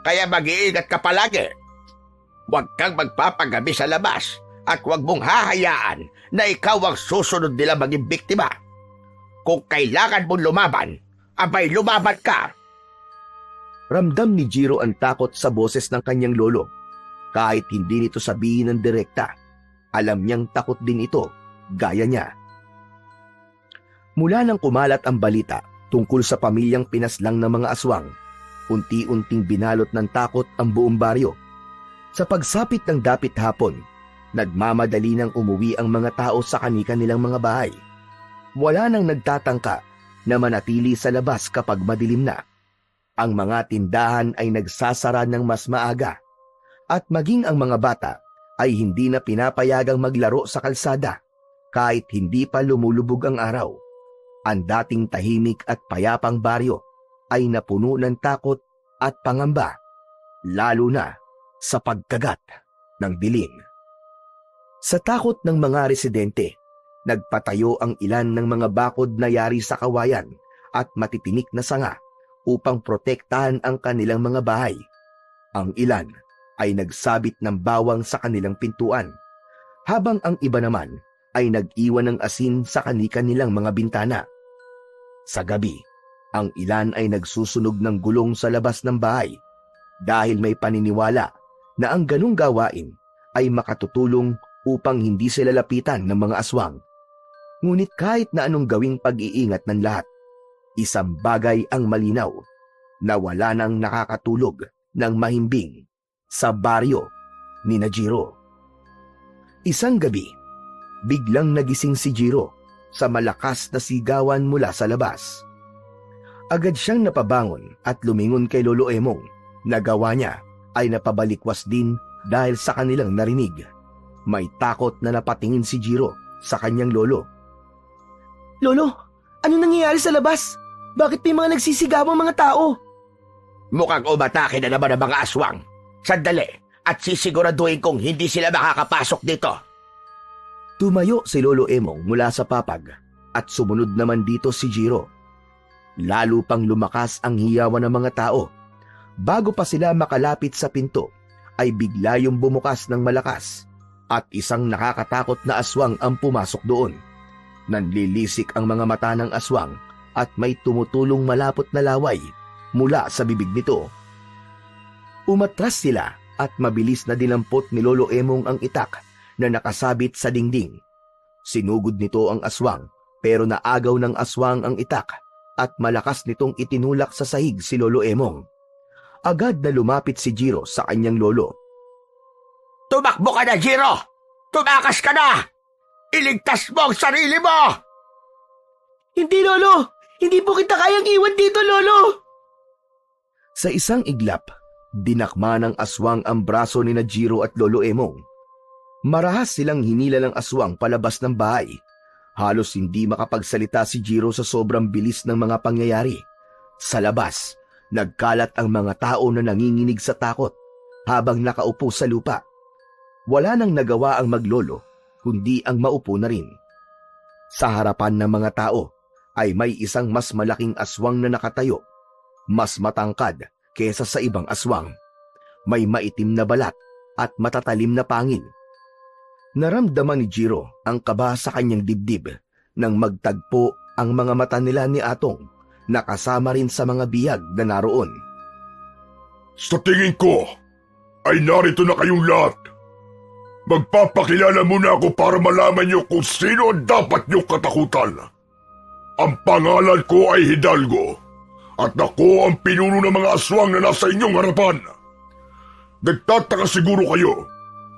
Kaya mag-iingat ka palagi. Huwag kang magpapagabi sa labas at huwag mong hahayaan na ikaw ang susunod nila maging biktima. Kung kailangan mong lumaban, abay lumaban ka. Ramdam ni Jiro ang takot sa boses ng kanyang lolo. Kahit hindi nito sabihin ng direkta, alam niyang takot din ito, gaya niya. Mula nang kumalat ang balita tungkol sa pamilyang pinaslang ng mga aswang, unti-unting binalot ng takot ang buong baryo. Sa pagsapit ng dapit hapon, nagmamadali nang umuwi ang mga tao sa kani-kanilang mga bahay. Wala nang nagtatangka na manatili sa labas kapag madilim na. Ang mga tindahan ay nagsasara ng mas maaga at maging ang mga bata ay hindi na pinapayagang maglaro sa kalsada kahit hindi pa lumulubog ang araw. Ang dating tahimik at payapang baryo ay napuno ng takot at pangamba, lalo na sa pagkagat ng dilim. Sa takot ng mga residente, nagpatayo ang ilan ng mga bakod na yari sa kawayan at matitinik na sanga upang protektahan ang kanilang mga bahay. Ang ilan ay nagsabit ng bawang sa kanilang pintuan, habang ang iba naman ay nag-iwan ng asin sa kani-kanilang mga bintana. Sa gabi, ang ilan ay nagsusunog ng gulong sa labas ng bahay dahil may paniniwala na ang ganung gawain ay makatutulong upang hindi sila lapitan ng mga aswang. Ngunit kahit na anong gawing pag-iingat ng lahat, isang bagay ang malinaw, na wala nang nakakatulog ng mahimbing sa baryo ni Jiro. Isang gabi, biglang nagising si Jiro sa malakas na sigawan mula sa labas. Agad siyang napabangon at lumingon kay Lolo Emong. Nagawa niya ay napabalikwas din dahil sa kanilang narinig. May takot na napatingin si Jiro sa kanyang lolo. Lolo, ano nangyayari sa labas? Bakit may mga nagsisigawang mga tao? Mukhang umatake na naman ang mga aswang. Sandali, at sisiguraduhin kong hindi sila makakapasok dito. Tumayo si Lolo Emong mula sa papag at sumunod naman dito si Jiro. Lalo pang lumakas ang hiyawan ng mga tao. Bago pa sila makalapit sa pinto, ay bigla yung bumukas ng malakas at isang nakakatakot na aswang ang pumasok doon. Nanlilisik ang mga mata ng aswang at may tumutulong malapot na laway mula sa bibig nito. Umatras sila at mabilis na dinampot ni Lolo Emong ang itak na nakasabit sa dingding. Sinugod nito ang aswang pero naagaw ng aswang ang itak at malakas nitong itinulak sa sahig si Lolo Emong. Agad na lumapit si Jiro sa kanyang lolo. Tumakbo ka na, Jiro! Tumakas ka na! Iligtas mo ang sarili mo! Hindi, Lolo! Hindi po kita kayang iwan dito, Lolo! Sa isang iglap, dinakma ng aswang ang braso ni Jiro at Lolo Emong. Marahas silang hinila ng aswang palabas ng bahay. Halos hindi makapagsalita si Jiro sa sobrang bilis ng mga pangyayari. Sa labas, nagkalat ang mga tao na nanginginig sa takot habang nakaupo sa lupa. Wala nang nagawa ang maglolo, kundi ang maupo na rin. Sa harapan ng mga tao ay may isang mas malaking aswang na nakatayo, mas matangkad kesa sa ibang aswang. May maitim na balat at matatalim na pangil. Naramdaman ni Jiro ang kaba sa kanyang dibdib nang magtagpo ang mga mata nila ni Atong na kasama rin sa mga biyag na naroon. Sa tingin ko, ay narito na kayong lahat. Magpapakilala muna ako para malaman niyo kung sino ang dapat niyong katakutan. Ang pangalan ko ay Hidalgo, at ako ang pinuno ng mga aswang na nasa inyong harapan. Nagtataka siguro kayo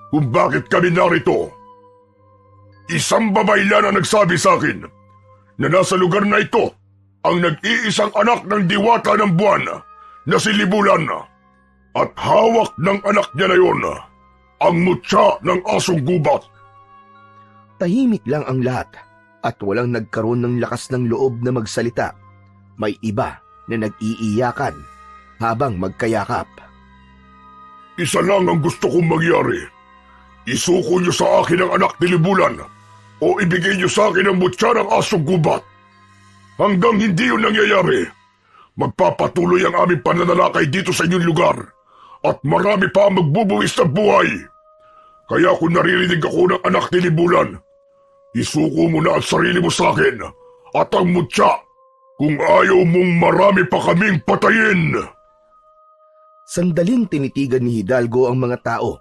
kung bakit kami narito. Isang babae lang ang nagsabi sa akin na nasa lugar na ito ang nag-iisang anak ng diwata ng buwan na si Libulan, at hawak ng anak niya na yon ang mutya ng asong gubat. Tahimik lang ang lahat at walang nagkaroon ng lakas ng loob na magsalita. May iba na nag-iiyakan habang magkayakap. Isa lang ang gusto kong mangyari. Isuko niyo sa akin ang anak ni Libulan o ibigay niyo sa akin ang mutya ng asong gubat. Hanggang hindi yun nangyayari, magpapatuloy ang aming pananalakay dito sa inyong lugar at marami pa ang magbubuwis ng buhay. Kaya kung naririnig ako ng anak ni Libulan, isuko mo na ang sarili mo sa akin at ang mutya kung ayaw mong marami pa kaming patayin. Sandaling tinitigan ni Hidalgo ang mga tao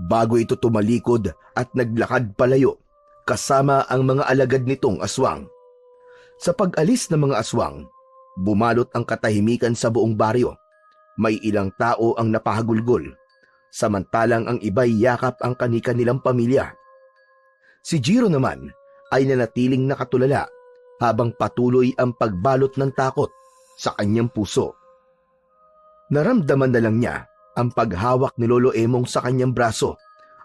bago ito tumalikod at naglakad palayo kasama ang mga alagad nitong aswang. Sa pag-alis ng mga aswang, bumalot ang katahimikan sa buong baryo. May ilang tao ang napahagulgol, samantalang ang iba'y yakap ang kani-kanilang pamilya. Si Jiro naman ay nanatiling nakatulala habang patuloy ang pagbalot ng takot sa kanyang puso. Naramdaman na lang niya ang paghawak ni Lolo Emong sa kanyang braso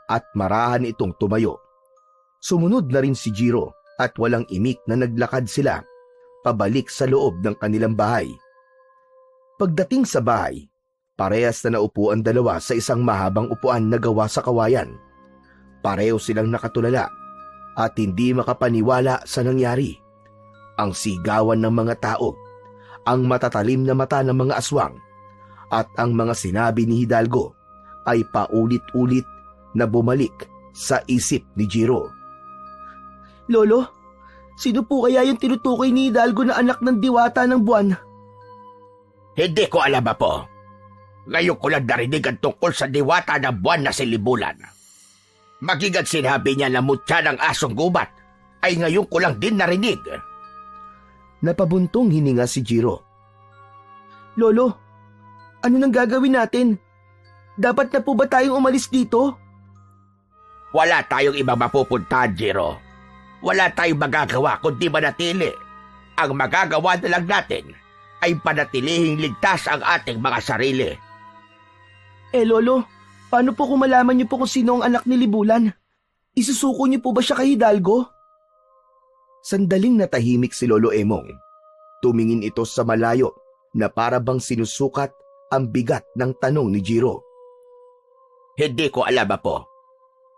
at marahan itong tumayo. Sumunod na rin si Jiro at walang imik na naglakad sila pabalik sa loob ng kanilang bahay. Pagdating sa bahay, parehas na naupo ang dalawa sa isang mahabang upuan na gawa sa kawayan. Pareho silang nakatulala at hindi makapaniwala sa nangyari. Ang sigawan ng mga tao, ang matatalim na mata ng mga aswang, at ang mga sinabi ni Hidalgo ay paulit-ulit na bumalik sa isip ni Jiro. Lolo, sino po kaya yung tinutukoy ni Hidalgo na anak ng diwata ng buwan? Hindi ko alam, Apo. Ngayon ko lang narinig ang tungkol sa diwata ng buwan na si Libulan. Maging ang sinabi niya na mutya ng asong gubat ay ngayon ko lang din narinig. Napabuntong hininga si Jiro. Lolo, ano nang gagawin natin? Dapat na po ba tayong umalis dito? Wala tayong ibang mapupuntahan, Jiro. Wala tayong magagawa kundi manatili. Ang magagawa na lang natin ay panatilihing ligtas ang ating mga sarili. Lolo, paano po kung malaman niyo po kung sino ang anak ni Libulan? Isusuko niyo po ba siya kay Hidalgo? Sandaling natahimik si Lolo Emong. Tumingin ito sa malayo na para bang sinusukat ang bigat ng tanong ni Jiro. Hindi ko alam, Apo.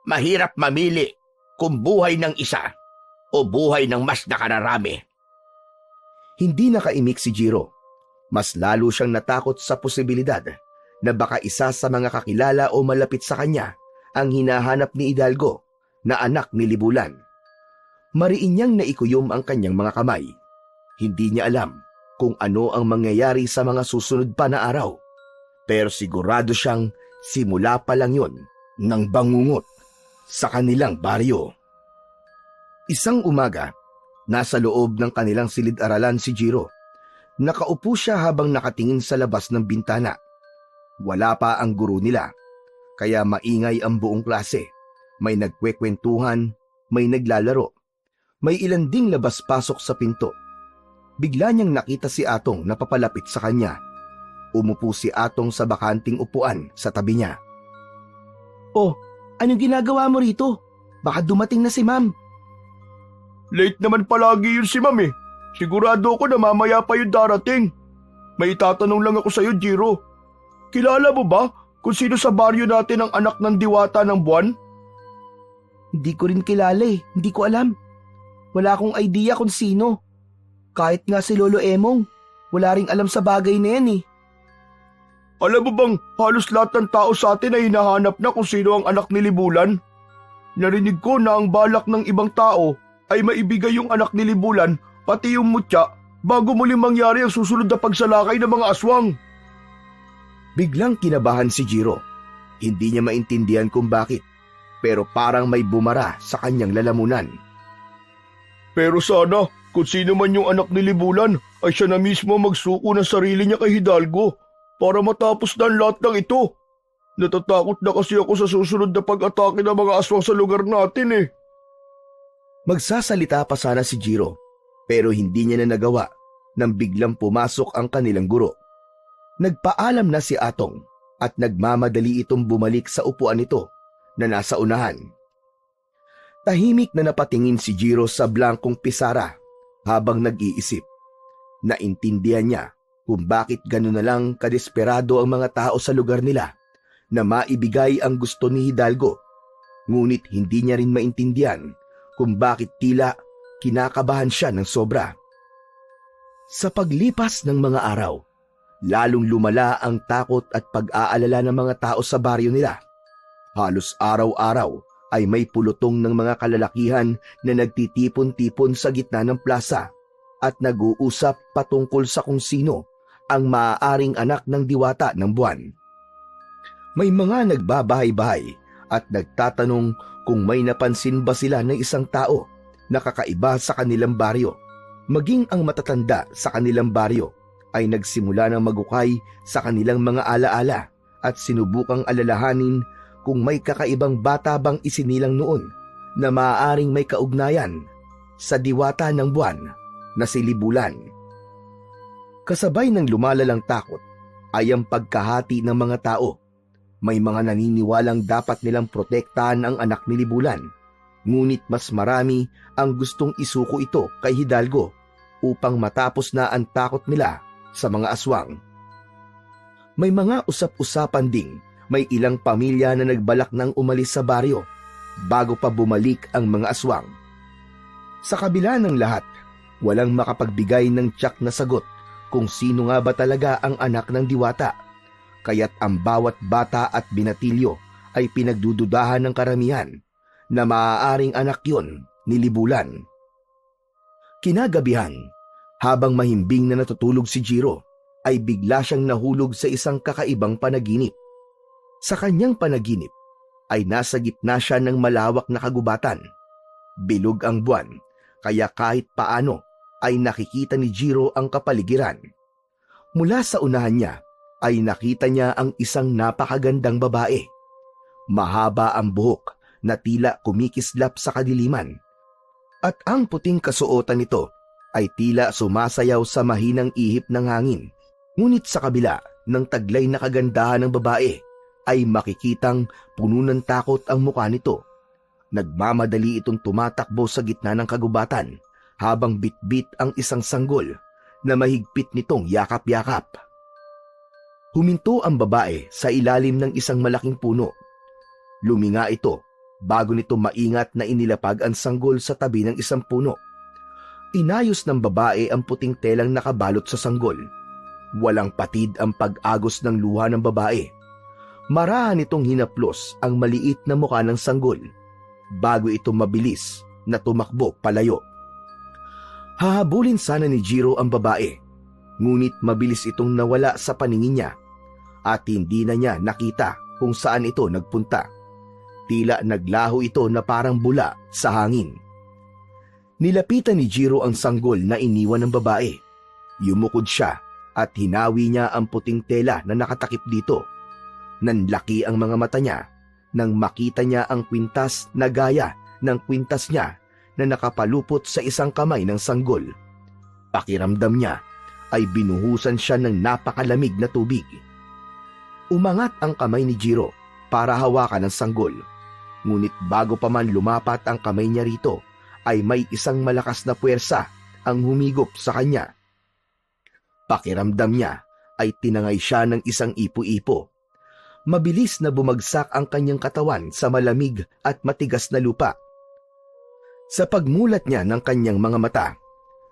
Mahirap mamili kung buhay ng isa o buhay ng mas nakararami. Hindi nakaimik si Jiro. Mas lalo siyang natakot sa posibilidad na baka isa sa mga kakilala o malapit sa kanya ang hinahanap ni Hidalgo na anak ni Libulan. Mariin niyang naikuyom ang kanyang mga kamay. Hindi niya alam kung ano ang mangyayari sa mga susunod pa na araw. Pero sigurado siyang simula pa lang yun ng bangungot sa kanilang baryo. Isang umaga, nasa loob ng kanilang silid-aralan si Jiro. Nakaupo siya habang nakatingin sa labas ng bintana. Wala pa ang guro nila, kaya maingay ang buong klase. May nagkwekwentuhan, may naglalaro. May ilan ding labas-pasok sa pinto. Bigla niyang nakita si Atong na papalapit sa kanya. Umupo si Atong sa bakanting upuan sa tabi niya. Oh, anong ginagawa mo rito? Baka dumating na si Ma'am. Late naman palagi yun si Ma'am eh. Sigurado ako na mamaya pa yung darating. May itatanong lang ako sa'yo, Jiro. Kilala mo ba kung sino sa baryo natin ang anak ng diwata ng buwan? Hindi ko rin kilala eh. Hindi ko alam. Wala akong idea kung sino. Kahit nga si Lolo Emong, wala ring alam sa bagay na yan eh. Alam mo bang halos lahat ng tao sa atin ay hinahanap na kung sino ang anak ni Libulan? Narinig ko na ang balak ng ibang tao ay maibigay yung anak ni Libulan pati yung mutya bago muling mangyari ang susunod na pagsalakay ng mga aswang. Biglang kinabahan si Jiro. Hindi niya maintindihan kung bakit, pero parang may bumara sa kanyang lalamunan. Pero sana kung sino man yung anak ni Libulan ay siya na mismo magsuko ng sarili niya kay Hidalgo para matapos na ang lahat ng ito. Natatakot na kasi ako sa susunod na pag-atake ng mga aswang sa lugar natin eh. Magsasalita pa sana si Jiro, pero hindi niya na nagawa nang biglang pumasok ang kanilang guro. Nagpaalam na si Atong at nagmamadali itong bumalik sa upuan nito na nasa unahan. Tahimik na napatingin si Jiro sa blankong pisara habang nag-iisip. Naintindihan niya kung bakit gano'n na lang kadesperado ang mga tao sa lugar nila na maibigay ang gusto ni Hidalgo. Ngunit hindi niya rin maintindihan kung bakit tila kinakabahan siya ng sobra. Sa paglipas ng mga araw, lalong lumala ang takot at pag-aalala ng mga tao sa baryo nila. Halos araw-araw ay may pulutong ng mga kalalakihan na nagtitipon-tipon sa gitna ng plaza at nag-uusap patungkol sa kung sino ang maaaring anak ng diwata ng buwan. May mga nagbabahay-bahay at nagtatanong kung may napansin ba sila ng isang tao na kakaiba sa kanilang baryo. Maging ang matatanda sa kanilang baryo ay nagsimula ng magukay sa kanilang mga alaala at sinubukang alalahanin kung may kakaibang bata bang isinilang noon na maaaring may kaugnayan sa diwata ng buwan na si Libulan. Kasabay ng lumalalang takot ay ang pagkahati ng mga tao. May mga naniniwalang dapat nilang protektahan ang anak ni Libulan, ngunit mas marami ang gustong isuko ito kay Hidalgo upang matapos na ang takot nila sa mga aswang. May mga usap-usapan ding may ilang pamilya na nagbalak ng umalis sa baryo bago pa bumalik ang mga aswang. Sa kabila ng lahat, walang makapagbigay ng tiyak na sagot kung sino nga ba talaga ang anak ng diwata, kaya't ang bawat bata at binatilyo ay pinagdududahan ng karamihan na maaaring anak yon ni Libulan. Kinagabihan, habang mahimbing na natutulog si Jiro, ay bigla siyang nahulog sa isang kakaibang panaginip. Sa kanyang panaginip ay nasa gitna siya ng malawak na kagubatan. Bilog ang buwan, kaya kahit paano ay nakikita ni Jiro ang kapaligiran. Mula sa unahan niya ay nakita niya ang isang napakagandang babae. Mahaba ang buhok na tila kumikislap sa kadiliman, at ang puting kasuotan nito ay tila sumasayaw sa mahinang ihip ng hangin. Ngunit sa kabila ng taglay na kagandahan ng babae ay makikitang puno ng takot ang mukha nito. Nagmamadali itong tumatakbo sa gitna ng kagubatan habang bitbit ang isang sanggol na mahigpit nitong yakap-yakap. Huminto ang babae sa ilalim ng isang malaking puno. Luminga ito bago nito maingat na inilapag ang sanggol sa tabi ng isang puno. Inayos ng babae ang puting telang nakabalot sa sanggol. Walang patid ang pag-agos ng luha ng babae. Marahan itong hinaplos ang maliit na mukha ng sanggol bago ito mabilis na tumakbo palayo. Hahabulin sana ni Jiro ang babae, ngunit mabilis itong nawala sa paningin niya at hindi na niya nakita kung saan ito nagpunta. Tila naglaho ito na parang bula sa hangin. Nilapitan ni Jiro ang sanggol na iniwan ng babae. Yumukod siya at hinawi niya ang puting tela na nakatakip dito. Nanlaki ang mga mata niya nang makita niya ang kwintas na gaya ng kwintas niya na nakapalupot sa isang kamay ng sanggol. Pakiramdam niya ay binuhusan siya ng napakalamig na tubig. Umangat ang kamay ni Jiro para hawakan ang sanggol. Ngunit bago pa man lumapat ang kamay niya rito, ay may isang malakas na puwersa ang humigop sa kanya. Pakiramdam niya ay tinangay siya ng isang ipo-ipo. Mabilis na bumagsak ang kanyang katawan sa malamig at matigas na lupa. Sa pagmulat niya ng kanyang mga mata,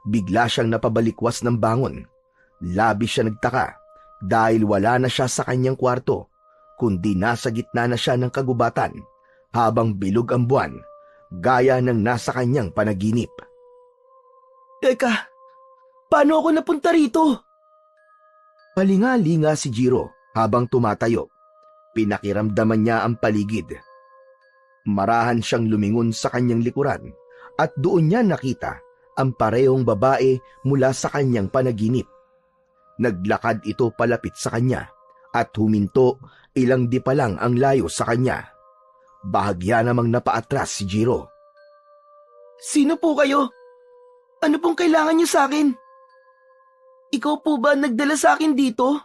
bigla siyang napabalikwas ng bangon. Labis siya nagtaka dahil wala na siya sa kanyang kwarto, kundi nasa gitna na siya ng kagubatan habang bilog ang buwan, gaya ng nasa kanyang panaginip. Teka, paano ako napunta rito? Palinga-linga si Jiro habang tumatayo. Pinakiramdaman niya ang paligid. Marahan siyang lumingon sa kanyang likuran at doon niya nakita ang parehong babae mula sa kanyang panaginip. Naglakad ito palapit sa kanya at huminto ilang di pa lang ang layo sa kanya. Bahagya namang napaatras si Jiro. Sino po kayo? Ano pong kailangan niyo sa akin? Ikaw po ba nagdala sa akin dito?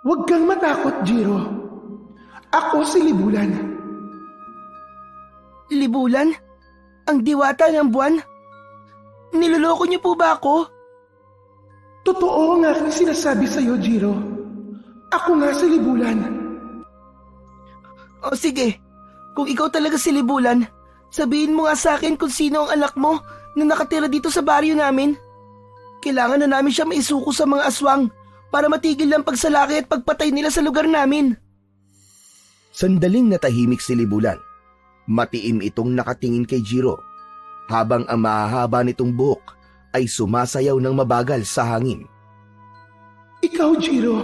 Huwag kang matakot, Jiro. Ako si Libulan. Libulan? Ang diwata ng buwan? Niloloko niyo po ba ako? Totoo ang aking sinasabi sa'yo, Jiro. Ako nga si Libulan. O sige, kung ikaw talaga si Libulan, sabihin mo nga sa akin kung sino ang anak mo na nakatira dito sa baryo namin. Kailangan na namin siya maisuko sa mga aswang para matigil ang pagsalaki at pagpatay nila sa lugar namin. Sandaling natahimik si Libulan. Matiim itong nakatingin kay Jiro, habang ang mahahaba nitong buhok ay sumasayaw ng mabagal sa hangin. Ikaw, Jiro.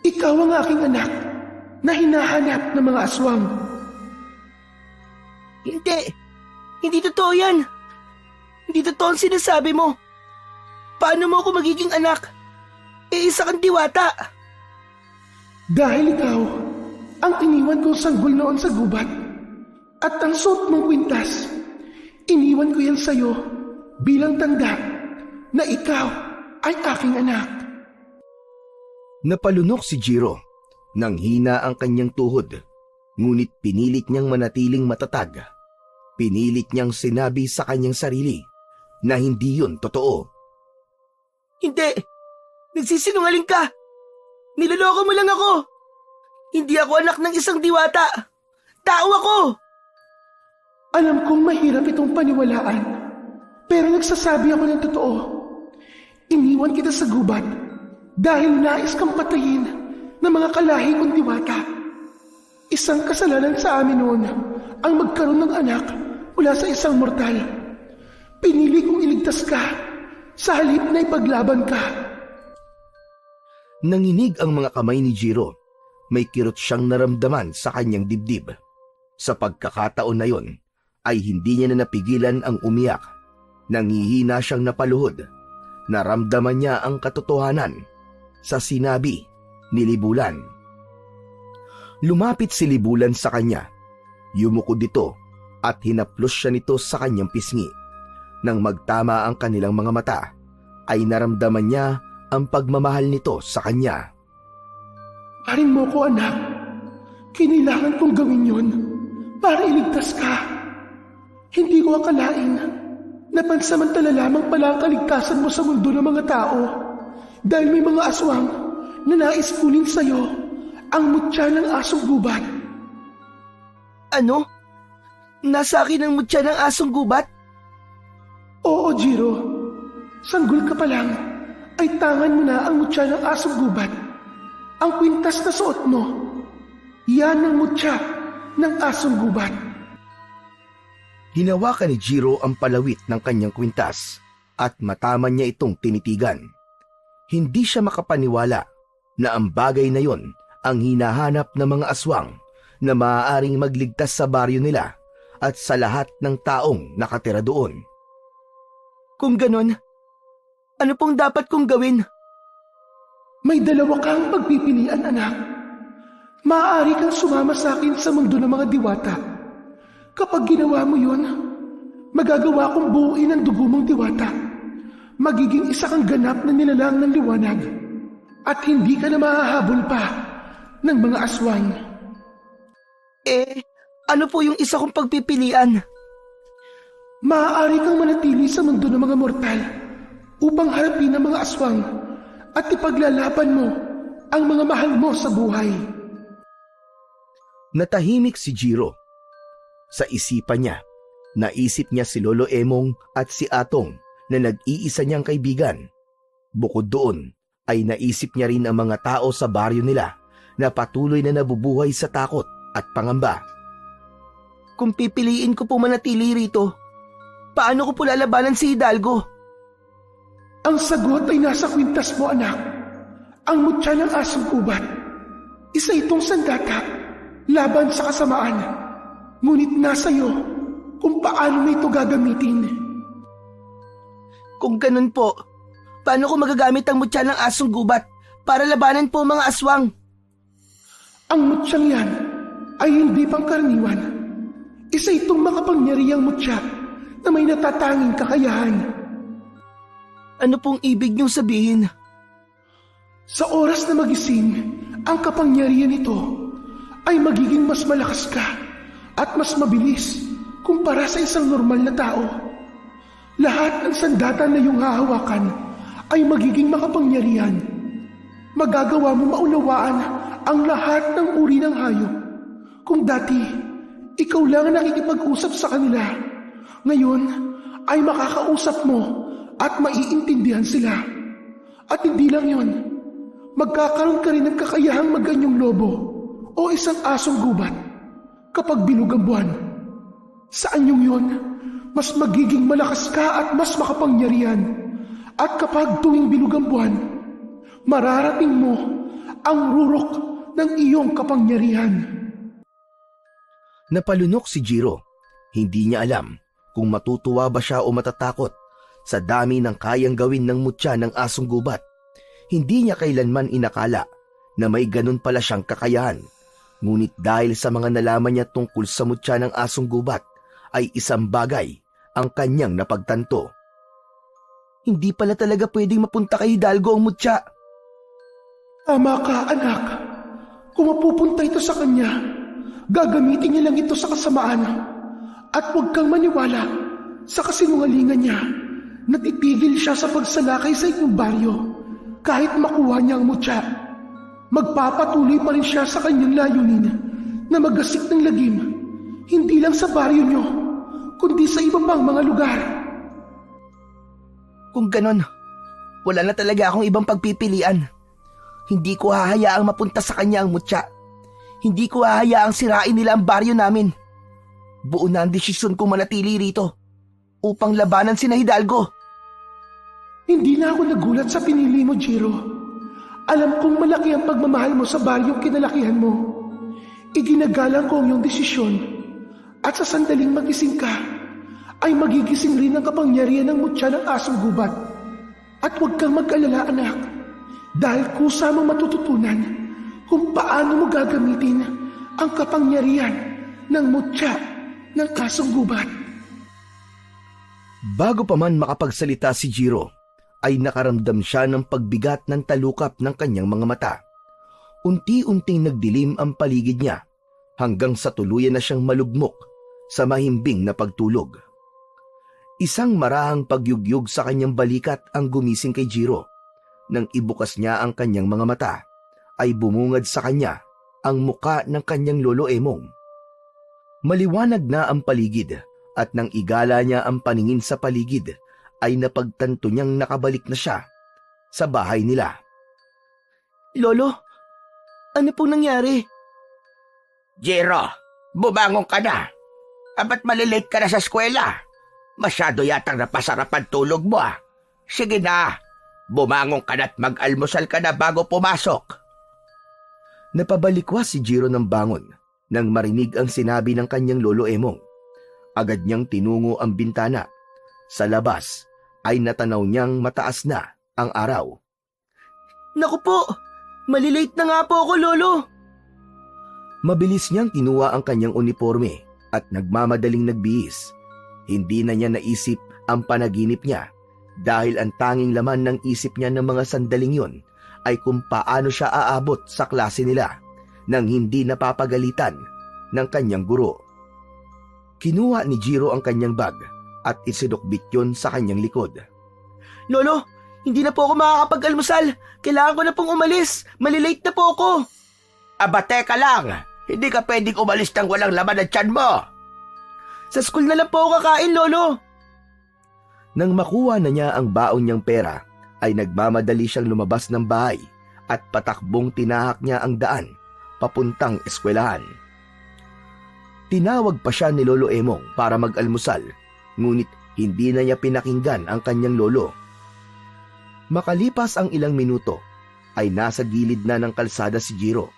Ikaw ang aking anak. na hinahanap ng mga aswang. Hindi! Hindi totoo yan! Hindi totoo ang sinasabi mo! Paano mo ako magiging anak? Isa kang diwata! Dahil ikaw ang iniwan kong sanggol noon sa gubat at ang suot mong kwintas, iniwan ko yan sa'yo bilang tanda na ikaw ay aking anak. Napalunok si Jiro nang hina ang kanyang tuhod, ngunit pinilit niyang manatiling matatag. Pinilit niyang sinabi sa kanyang sarili na hindi yun totoo. Hindi! Nagsisinungaling ka! Niloloko mo lang ako! Hindi ako anak ng isang diwata! Tao ako! Alam kong mahirap itong paniwalaan, pero nagsasabi ako ng totoo. Iniwan kita sa gubat dahil nais kang patayin ng mga kalahi kong diwata. Isang kasalanan sa amin noon ang magkaroon ng anak mula sa isang mortal. Pinili kong iligtas ka sa halip na ipaglaban ka. Nanginig ang mga kamay ni Jiro. May kirot siyang naramdaman sa kanyang dibdib. Sa pagkakataon na yon, ay hindi niya na napigilan ang umiyak. Nangihina siyang napaluhod. Naramdaman niya ang katotohanan sa sinabi ni Libulan. Lumapit si Libulan sa kanya. Yumuko dito at hinaplos siya nito sa kanyang pisngi. Nang magtama ang kanilang mga mata, ay naramdaman niya ang pagmamahal nito sa kanya. Parin mo ko, anak. Kinailangan kong gawin yon para iligtas ka. Hindi ko akalain na pansamantala lamang pala ang kaligtasan mo sa mundo ng mga tao dahil may mga aswang na nais kunin sa'yo ang mutya ng asong gubat. Ano? Nasa akin ang mutya ng asong gubat? Oo, Jiro. Sanggol ka pa lang ay tangan mo na ang mutya ng asong gubat. Ang kwintas na suot mo, yan ang mutya ng asong gubat. Hinawakan ni Jiro ang palawit ng kanyang kwintas at mataman niya itong tinitigan. Hindi siya makapaniwala na ang bagay na yon ang hinahanap ng mga aswang na maaaring magligtas sa baryo nila at sa lahat ng taong nakatira doon. Kung ganon, ano pong dapat kong gawin? May dalawa kang pagpipilian, anak. Maaari kang sumama sa akin sa mundo ng mga diwata. Kapag ginawa mo yun, magagawa kong buuin ang dugo mong diwata. Magiging isa kang ganap na nilalang ng liwanag. At hindi ka na mahahabol pa ng mga aswang. Ano po yung isa kong pagpipilian? Maaari kang manatili sa mundo ng mga mortal upang harapin ang mga aswang at ipaglalaban mo ang mga mahal mo sa buhay. Natahimik si Jiro. Sa isipan niya, naisip niya si Lolo Emong at si Atong na nag-iisa niyang kaibigan. Bukod doon, ay naisip niya rin ang mga tao sa baryo nila na patuloy na nabubuhay sa takot at pangamba. Kung pipiliin ko po manatili rito, paano ko po lalabanan si Hidalgo? Ang sagot ay nasa kwintas mo, anak. Ang mutya ng asong gubat. Isa itong sandata laban sa kasamaan. Ngunit nasa iyo kung paano mo ito gagamitin. Kung ganun po, paano ko magagamit ang mutya ng asong gubat para labanan po mga aswang? Ang mutyang yan ay hindi pangkaraniwan. Isa itong makapangyarihang mutya na may natatanging kakayahan. Ano pong ibig niyong sabihin? Sa oras na magising, ang kapangyarihan nito ay magiging mas malakas ka at mas mabilis kumpara sa isang normal na tao. Lahat ng sandata na iyong hahawakan ay magiging makapangyarihan. Magagawa mo maunawaan ang lahat ng uri ng hayop. Kung dati, ikaw lang ang nakikipag-usap sa kanila, ngayon ay makakausap mo at maiintindihan sila. At hindi lang yon, magkakaroon ka rin ng kakayahang maganyong lobo o isang asong gubat kapag bilog ang buwan. Sa anyong yon, mas magiging malakas ka at mas makapangyarihan. At kapag tuwing bilog ang buwan, mararating mo ang rurok ng iyong kapangyarihan. Napalunok si Jiro. Hindi niya alam kung matutuwa ba siya o matatakot sa dami ng kayang gawin ng mutya ng asong gubat. Hindi niya kailanman inakala na may ganun pala siyang kakayahan. Ngunit dahil sa mga nalaman niya tungkol sa mutya ng asong gubat, ay isang bagay ang kanyang napagtanto. Hindi pala talaga pwedeng mapunta kay Hidalgo ang mutya. Tama ka, anak. Kung mapupunta ito sa kanya, gagamitin niya lang ito sa kasamaan. At huwag kang maniwala sa kasinungalingan niya na titigil siya sa pagsalakay sa inyong baryo kahit makuha niya ang mutya. Magpapatuloy pa rin siya sa kanyang layunin na magasik ng lagim, hindi lang sa baryo niyo, kundi sa iba pang mga lugar. Kung ganon, wala na talaga akong ibang pagpipilian. Hindi ko hahayaang mapunta sa kanya ang mutya. Hindi ko hahayaang sirain nila ang baryo namin. Buo na ang desisyon kong manatili rito upang labanan sina Hidalgo. Hindi na ako nagulat sa pinili mo, Jiro. Alam kong malaki ang pagmamahal mo sa baryong kinalakihan mo. Iginagalang ko ang iyong desisyon. At sa sandaling magising ka, ay magigising rin ang kapangyarihan ng mutya ng asong gubat. At huwag kang mag-alala, anak, dahil kusa mo matututunan kung paano mo gagamitin ang kapangyarihan ng mutya ng asong gubat. Bago pa man makapagsalita si Jiro, ay nakaramdam siya ng pagbigat ng talukap ng kanyang mga mata. Unti-unting nagdilim ang paligid niya hanggang sa tuluyan na siyang malugmok sa mahimbing na pagtulog. Isang marahang pagyugyug sa kanyang balikat ang gumising kay Jiro. Nang ibukas niya ang kanyang mga mata, ay bumungad sa kanya ang muka ng kanyang lolo Emong. Maliwanag na ang paligid at nang igala niya ang paningin sa paligid, ay napagtanto niyang nakabalik na siya sa bahay nila. Lolo, ano pong nangyari? Jiro, bumangon ka na. Ba't malilate ka na sa eskwela? Masyado yatang napasarapan tulog mo ah. Sige na, bumangon ka na at mag-almusal ka na bago pumasok. Napabalikwa si Jiro ng bangon nang marinig ang sinabi ng kanyang lolo Emong. Agad niyang tinungo ang bintana. Sa labas ay natanaw niyang mataas na ang araw. Naku po, malilate na nga po ako, Lolo. Mabilis niyang kinuha ang kanyang uniforme at nagmamadaling nagbihis. Hindi na niya naisip ang panaginip niya dahil ang tanging laman ng isip niya ng mga sandaling yun ay kung paano siya aabot sa klase nila nang hindi napapagalitan ng kanyang guro. Kinuha ni Jiro ang kanyang bag at isinukbit yun sa kanyang likod. Lolo, hindi na po ako makakapag-almusal. Kailangan ko na pong umalis. Malilate na po ako. Aba, teka lang. Hindi ka pwedeng umalis nang walang laman ng tiyan mo. Sa school na lang po ako kakain, Lolo. Nang makuha na niya ang baon niyang pera, ay nagmamadali siyang lumabas ng bahay at patakbong tinahak niya ang daan papuntang eskwelahan. Tinawag pa siya ni Lolo Emong para mag-almusal, ngunit hindi na niya pinakinggan ang kanyang lolo. Makalipas ang ilang minuto, ay nasa gilid na ng kalsada si Jiro.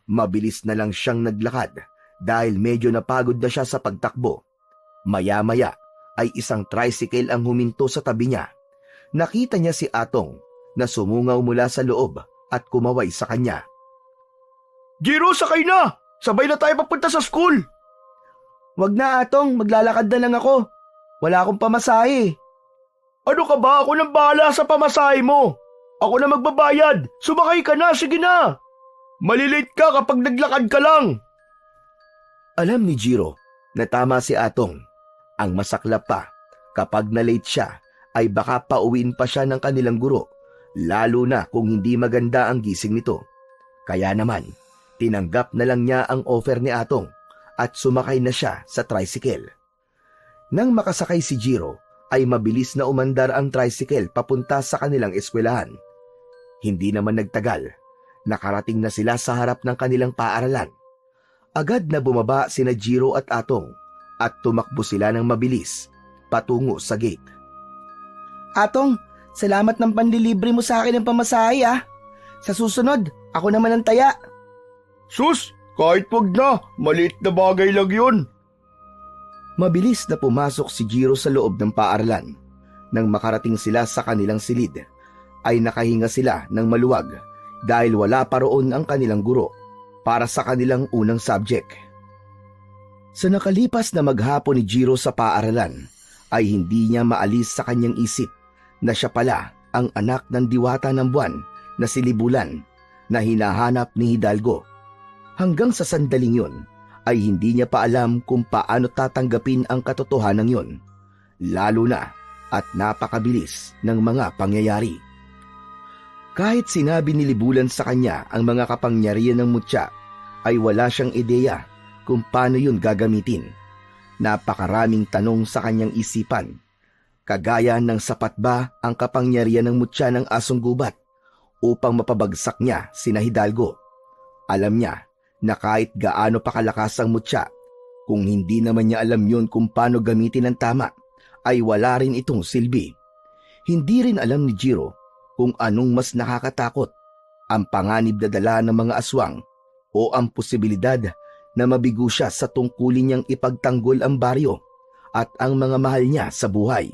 Mabilis na lang siyang naglakad dahil medyo napagod na siya sa pagtakbo. Maya-maya ay isang tricycle ang huminto sa tabi niya. Nakita niya si Atong na sumungaw mula sa loob at kumaway sa kanya. Jiro, sakay na! Sabay na tayo papunta sa school! Wag na, Atong. Maglalakad na lang ako. Wala akong pamasahe. Ano ka ba? Ako nang bahala sa pamasahe mo. Ako na magbabayad. Sumakay ka na, sige na. Malilate ka kapag naglakad ka lang. Alam ni Jiro na tama si Atong. Ang masaklap pa, kapag na-late siya, ay baka pauwiin pa siya ng kanilang guro, lalo na kung hindi maganda ang gising nito. Kaya naman, tinanggap na lang niya ang offer ni Atong at sumakay na siya sa tricycle. Nang makasakay si Jiro, ay mabilis na umandar ang tricycle papunta sa kanilang eskwelahan. Hindi naman nagtagal, nakarating na sila sa harap ng kanilang paaralan. Agad na bumaba sina Jiro at Atong at tumakbo sila ng mabilis patungo sa gate. Atong, salamat ng panlilibre mo sa akin ng pamasahe ah. Sa susunod, ako naman ang taya. Sus, kahit wag na, maliit na bagay lang yun. Mabilis na pumasok si Jiro sa loob ng paaralan. Nang makarating sila sa kanilang silid, ay nakahinga sila ng maluwag dahil wala pa roon ang kanilang guro para sa kanilang unang subject. Sa nakalipas na maghapon ni Jiro sa paaralan, ay hindi niya maalis sa kanyang isip na siya pala ang anak ng diwata ng buwan na si Libulan na hinahanap ni Hidalgo. Hanggang sa sandaling yun, ay hindi niya pa alam kung paano tatanggapin ang katotohanan yun, lalo na at napakabilis ng mga pangyayari. Kahit sinabi ni Libulan sa kanya ang mga kapangyarihan ng mutya, ay wala siyang ideya kung paano yun gagamitin. Napakaraming tanong sa kanyang isipan, kagaya ng sapat ba ang kapangyarihan ng mutya ng asong gubat upang mapabagsak niya sina Hidalgo. Alam niya na kahit gaano pa kalakas ang mutya, kung hindi naman niya alam yun kung paano gamitin ng tama, ay wala rin itong silbi. Hindi rin alam ni Jiro kung anong mas nakakatakot, ang panganib na dala ng mga aswang o ang posibilidad na mabigo siya sa tungkulin niyang ipagtanggol ang baryo at ang mga mahal niya sa buhay.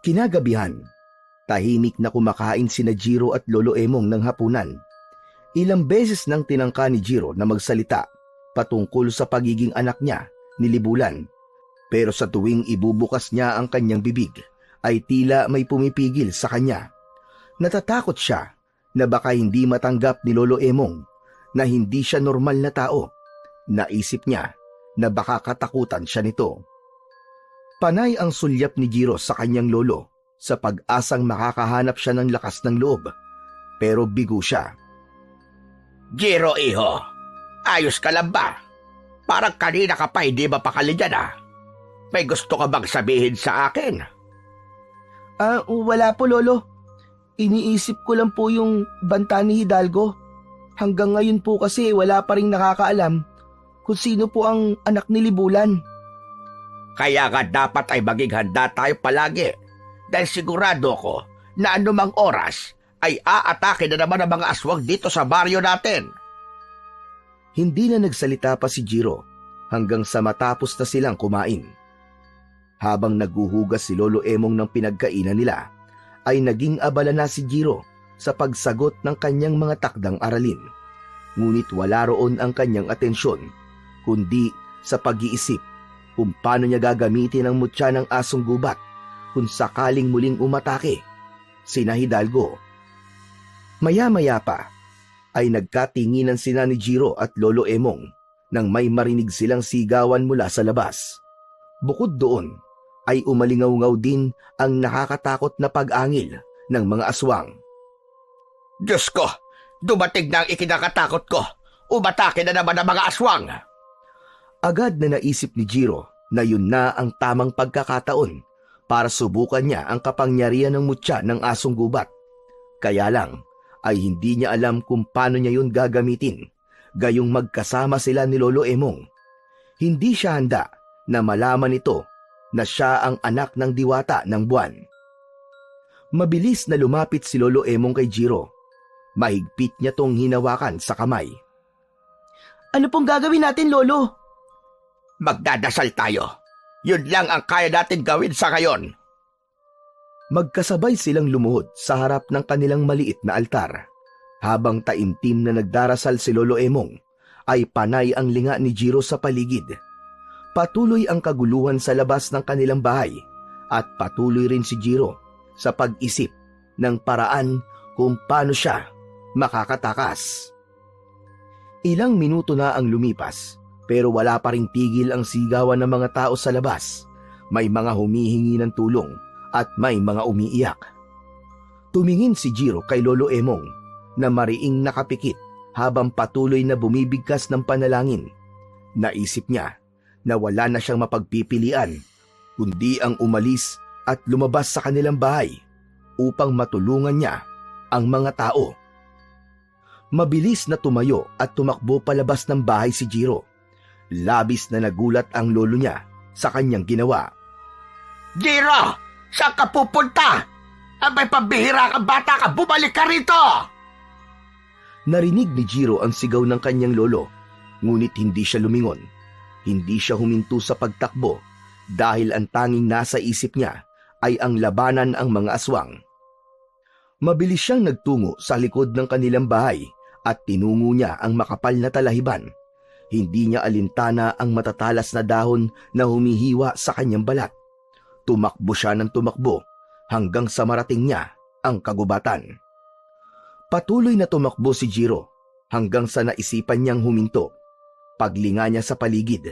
Kinagabihan, tahimik na kumakain sina Jiro at Lolo Emong ng hapunan. Ilang beses nang tinangka ni Jiro na magsalita patungkol sa pagiging anak niya ni Libulan, pero sa tuwing ibubukas niya ang kanyang bibig ay tila may pumipigil sa kanya. Natatakot siya na baka hindi matanggap ni Lolo Emong na hindi siya normal na tao. Naisip niya na baka katakutan siya nito. Panay ang sulyap ni Jiro sa kanyang lolo sa pag-asang makakahanap siya ng lakas ng loob, pero bigo siya. Jiro, iho, ayos ka lang ba? Parang kanina ka pa hindi mapakali dyan ah. May gusto ka bang sabihin sa akin? Wala po, Lolo. Iniisip ko lang po yung banta ni Hidalgo. Hanggang ngayon po kasi wala pa rin nakakaalam kung sino po ang anak ni Libulan. Kaya nga dapat ay maging handa tayo palagi dahil sigurado ko na anumang oras ay aatake na naman ang mga aswang dito sa baryo natin. Hindi na nagsalita pa si Jiro hanggang sa matapos na silang kumain. Habang naguhugas si Lolo Emong ng pinagkainan nila, ay naging abala na si Jiro sa pagsagot ng kanyang mga takdang aralin. Ngunit wala roon ang kanyang atensyon, kundi sa pag-iisip kung paano niya gagamitin ang mutya ng asong gubat kung sakaling muling umatake sina Hidalgo. Maya-maya pa ay nagkatinginan sina ni Jiro at Lolo Emong nang may marinig silang sigawan mula sa labas. Bukod doon ay umalingaw-ngaw din ang nakakatakot na pag-angil ng mga aswang. Diyos ko, dumating na ang ikinakatakot ko. Umatake na naman ang mga aswang. Agad na naisip ni Jiro na yun na ang tamang pagkakataon para subukan niya ang kapangyarihan ng mutya ng asong gubat. Kaya lang ay hindi niya alam kung paano niya yun gagamitin, gayong magkasama sila ni Lolo Emong. Hindi siya handa na malaman ito na siya ang anak ng diwata ng buwan. Mabilis na lumapit si Lolo Emong kay Jiro. Mahigpit niya tong hinawakan sa kamay. Ano pong gagawin natin, Lolo? Magdadasal tayo. Yun lang ang kaya natin gawin sa ngayon. Magkasabay silang lumuhod sa harap ng kanilang maliit na altar. Habang taimtim na nagdarasal si Lolo Emong, ay panay ang linga ni Jiro sa paligid. Patuloy ang kaguluhan sa labas ng kanilang bahay at patuloy rin si Jiro sa pag-isip ng paraan kung paano siya makakatakas. Ilang minuto na ang lumipas pero wala pa ring tigil ang sigawan ng mga tao sa labas. May mga humihingi ng tulong at may mga umiiyak. Tumingin si Jiro kay Lolo Emong na mariing nakapikit habang patuloy na bumibigkas ng panalangin. Naisip niya na wala na siyang mapagpipilian kundi ang umalis at lumabas sa kanilang bahay upang matulungan niya ang mga tao. Mabilis na tumayo at tumakbo palabas ng bahay si Jiro. Labis na nagulat ang lolo niya sa kanyang ginawa. Jiro! Saan ka pupunta? Abay pambihira kang bata ka! Bumalik ka rito! Narinig ni Jiro ang sigaw ng kanyang lolo, ngunit hindi siya lumingon. Hindi siya huminto sa pagtakbo dahil ang tanging nasa isip niya ay ang labanan ang mga aswang. Mabilis siyang nagtungo sa likod ng kanilang bahay at tinungo niya ang makapal na talahiban. Hindi niya alintana ang matatalas na dahon na humihiwa sa kanyang balat. Tumakbo siya ng tumakbo hanggang sa marating niya ang kagubatan. Patuloy na tumakbo si Jiro hanggang sa naisipan niyang huminto. Paglinga niya sa paligid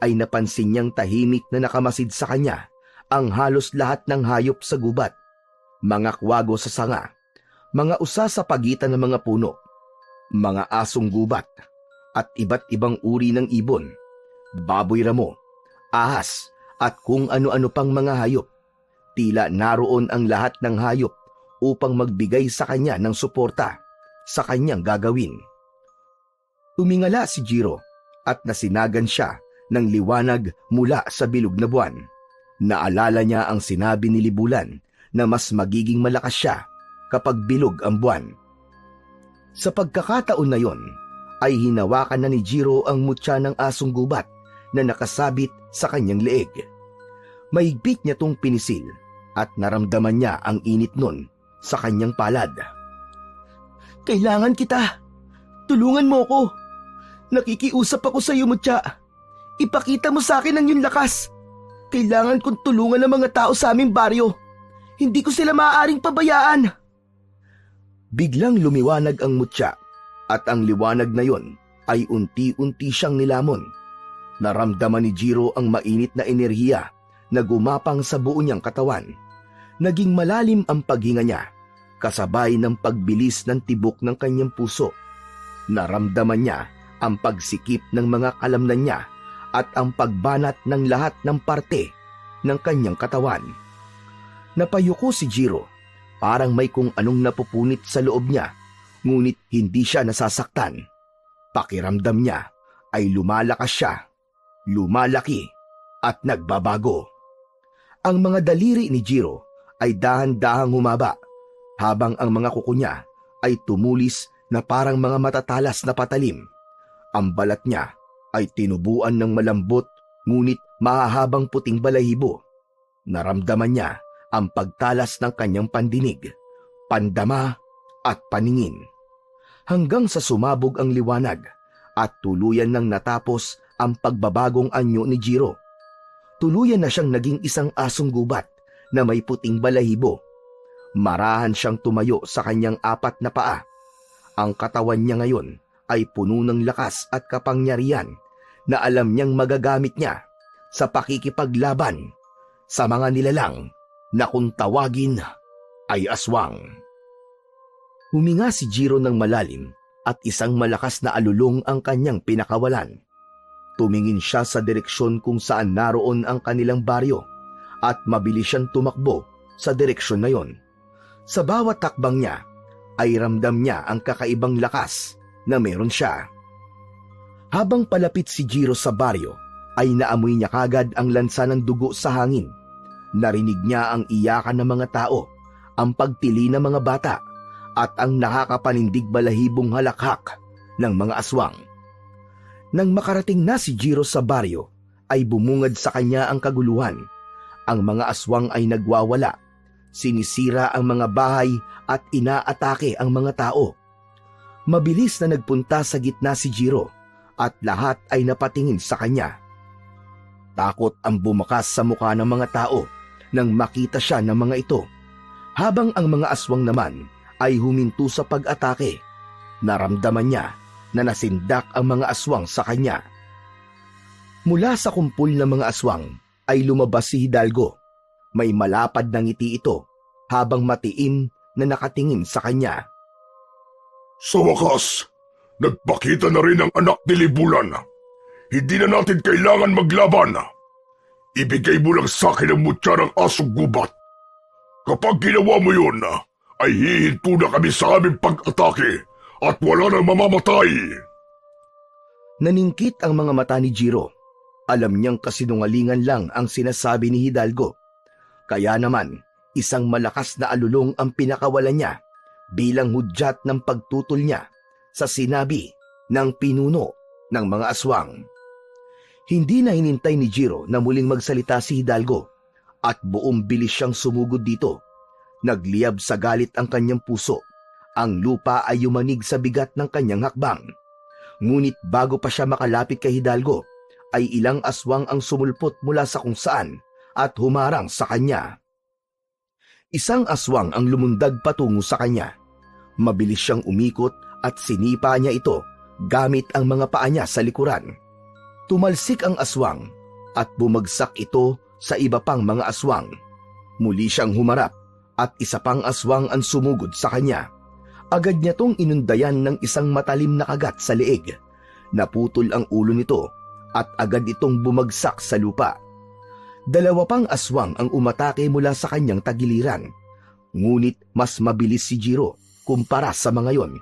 ay napansin niyang tahimik na nakamasid sa kanya ang halos lahat ng hayop sa gubat. Mga kwago sa sanga, mga usa sa pagitan ng mga puno, mga asong gubat, at iba't ibang uri ng ibon, baboy ramo, ahas, at kung ano-ano pang mga hayop. Tila naroon ang lahat ng hayop upang magbigay sa kanya ng suporta sa kanyang gagawin. Tumingala si Jiro at nasinagan siya ng liwanag mula sa bilog na buwan. Naalala niya ang sinabi ni Libulan na mas magiging malakas siya kapag bilog ang buwan. Sa pagkakataon na yon, ay hinawakan na ni Jiro ang mutya ng asong gubat na nakasabit sa kanyang leeg. Mahigpit niya tong pinisil at naramdaman niya ang init nun sa kanyang palad. Kailangan kita. Tulungan mo ko. Nakikiusap ako sa iyo, mutya. Ipakita mo sa akin ang iyong lakas. Kailangan kong tulungan ang mga tao sa aming baryo. Hindi ko sila maaaring pabayaan. Biglang lumiwanag ang mutya at ang liwanag na yon ay unti-unti siyang nilamon. Naramdaman ni Jiro ang mainit na enerhiya na gumapang sa buo niyang katawan. Naging malalim ang paghinga niya, kasabay ng pagbilis ng tibok ng kanyang puso. Naramdaman niya ang pagsikip ng mga kalamnan niya at ang pagbanat ng lahat ng parte ng kanyang katawan. Napayuko si Jiro, parang may kung anong napupunit sa loob niya, ngunit hindi siya nasasaktan. Pakiramdam niya ay lumalakas siya, lumalaki at nagbabago. Ang mga daliri ni Jiro ay dahan-dahang humaba, habang ang mga kuko niya ay tumulis na parang mga matatalas na patalim. Ang balat niya ay tinubuan ng malambot ngunit mahahabang puting balahibo. Naramdaman niya ang pagtalas ng kanyang pandinig, pandama at paningin. Hanggang sa sumabog ang liwanag at tuluyan nang natapos ang pagbabagong anyo ni Jiro. Tuluyan na siyang naging isang asong gubat na may puting balahibo. Marahan siyang tumayo sa kanyang 4 na paa. Ang katawan niya ngayon ay puno ng lakas at kapangyarihan na alam niyang magagamit niya sa pakikipaglaban sa mga nilalang na kung tawagin ay aswang. Huminga si Jiro ng malalim at isang malakas na alulong ang kanyang pinakawalan. Tumingin siya sa direksyon kung saan naroon ang kanilang baryo at mabilis siyang tumakbo sa direksyon na yon. Sa bawat takbang niya ay ramdam niya ang kakaibang lakas na meron siya. Habang palapit si Jiro sa baryo, ay naamoy niya kagad ang lansa ng dugo sa hangin. Narinig niya ang iyakan ng mga tao, ang pagtili ng mga bata, at ang nakakapanindig balahibong halakhak ng mga aswang. Nang makarating na si Jiro sa baryo, ay bumungad sa kanya ang kaguluhan. Ang mga aswang ay nagwawala, sinisira ang mga bahay at inaatake ang mga tao. Mabilis na nagpunta sa gitna si Jiro at lahat ay napatingin sa kanya. Takot ang bumakas sa mukha ng mga tao nang makita siya ng mga ito, habang ang mga aswang naman ay huminto sa pag-atake. Naramdaman niya na nasindak ang mga aswang sa kanya. Mula sa kumpul ng mga aswang ay lumabas si Hidalgo. May malapad na ngiti ito habang matiim na nakatingin sa kanya. Sa wakas, nagpakita na rin ang anak ni Libulan. Hindi na natin kailangan maglaban. Ibigay mo lang sa akin ang mutya ng asong gubat. Kapag ginawa mo yun, ay hihinto na kami sa aming pag-atake at wala nang mamamatay. Naningkit ang mga mata ni Jiro. Alam niyang kasinungalingan lang ang sinasabi ni Hidalgo. Kaya naman, isang malakas na alulong ang pinakawalan niya bilang hudyat ng pagtutol niya sa sinabi ng pinuno ng mga aswang. Hindi na hinintay ni Jiro na muling magsalita si Hidalgo at buong bilis siyang sumugod dito. Nagliyab sa galit ang kanyang puso. Ang lupa ay yumanig sa bigat ng kanyang hakbang. Ngunit bago pa siya makalapit kay Hidalgo, ay ilang aswang ang sumulpot mula sa kung saan at humarang sa kanya. Isang aswang ang lumundag patungo sa kanya. Mabilis siyang umikot at sinipa niya ito gamit ang mga paa niya sa likuran. Tumalsik ang aswang at bumagsak ito sa iba pang mga aswang. Muli siyang humarap at isa pang aswang ang sumugod sa kanya. Agad niya tong inundayan ng isang matalim na kagat sa leeg. Naputol ang ulo nito at agad itong bumagsak sa lupa. Dalawa pang aswang ang umatake mula sa kanyang tagiliran. Ngunit mas mabilis si Jiro kumpara sa mga yon.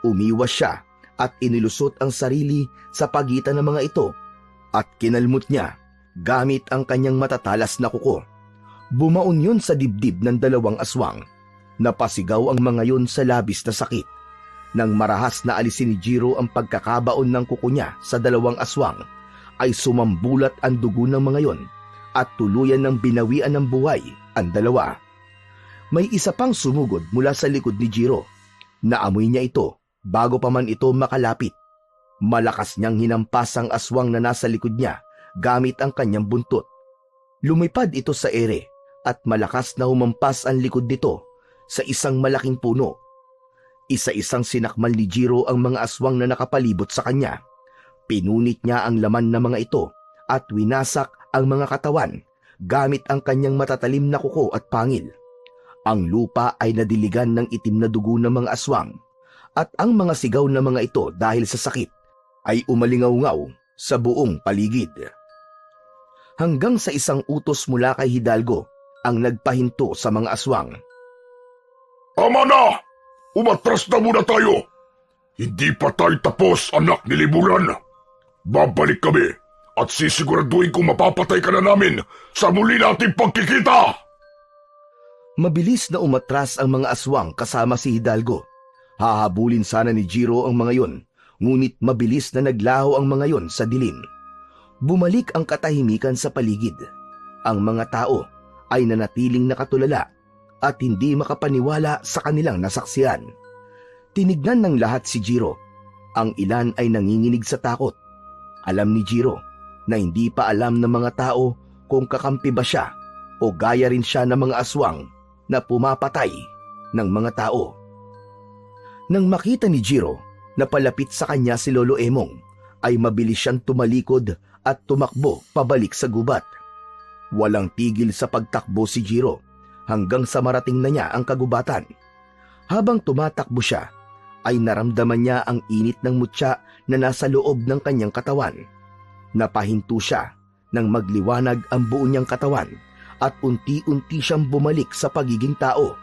Umiwas siya at inilusot ang sarili sa pagitan ng mga ito at kinalmot niya gamit ang kanyang matatalas na kuko. Bumaon yun sa dibdib ng dalawang aswang. Napasigaw ang mga yon sa labis na sakit. Nang marahas na alisin ni Jiro ang pagkakabaon ng kuko niya sa dalawang aswang, ay sumambulat ang dugo ng mga yon at tuluyan ng binawian ng buhay ang dalawa. May isa pang sumugod mula sa likod ni Jiro. Naamoy niya ito bago pa man ito makalapit. Malakas niyang hinampas ang aswang na nasa likod niya gamit ang kanyang buntot. Lumipad ito sa ere at malakas na humampas ang likod nito sa isang malaking puno. Isa-isang sinakmal ni Jiro ang mga aswang na nakapalibot sa kanya. Pinunit niya ang laman ng mga ito at winasak ang mga katawan gamit ang kanyang matatalim na kuko at pangil. Ang lupa ay nadiligan ng itim na dugo ng mga aswang at ang mga sigaw ng mga ito dahil sa sakit ay umalingaw-ngaw sa buong paligid. Hanggang sa isang utos mula kay Hidalgo ang nagpahinto sa mga aswang. Tama na! Umatras na muna tayo! Hindi pa tayo tapos, anak ni Libulan. Babalik kami at sisiguraduhin kung mapapatay ka na namin sa muli nating pagkikita! Mabilis na umatras ang mga aswang kasama si Hidalgo. Hahabulin sana ni Jiro ang mga yon, ngunit mabilis na naglaho ang mga yon sa dilim. Bumalik ang katahimikan sa paligid. Ang mga tao ay nanatiling nakatulala at hindi makapaniwala sa kanilang nasaksihan. Tinignan ng lahat si Jiro. Ang ilan ay nanginginig sa takot. Alam ni Jiro na hindi pa alam ng mga tao kung kakampi ba siya o gaya rin siya ng mga aswang na pumapatay ng mga tao. Nang makita ni Jiro na palapit sa kanya si Lolo Emong, ay mabilis siyang tumalikod at tumakbo pabalik sa gubat. Walang tigil sa pagtakbo si Jiro hanggang sa marating na niya ang kagubatan. Habang tumatakbo siya, ay naramdaman niya ang init ng mutya na nasa loob ng kanyang katawan. Napahinto siya nang magliwanag ang buo niyang katawan at unti-unti siyang bumalik sa pagiging tao.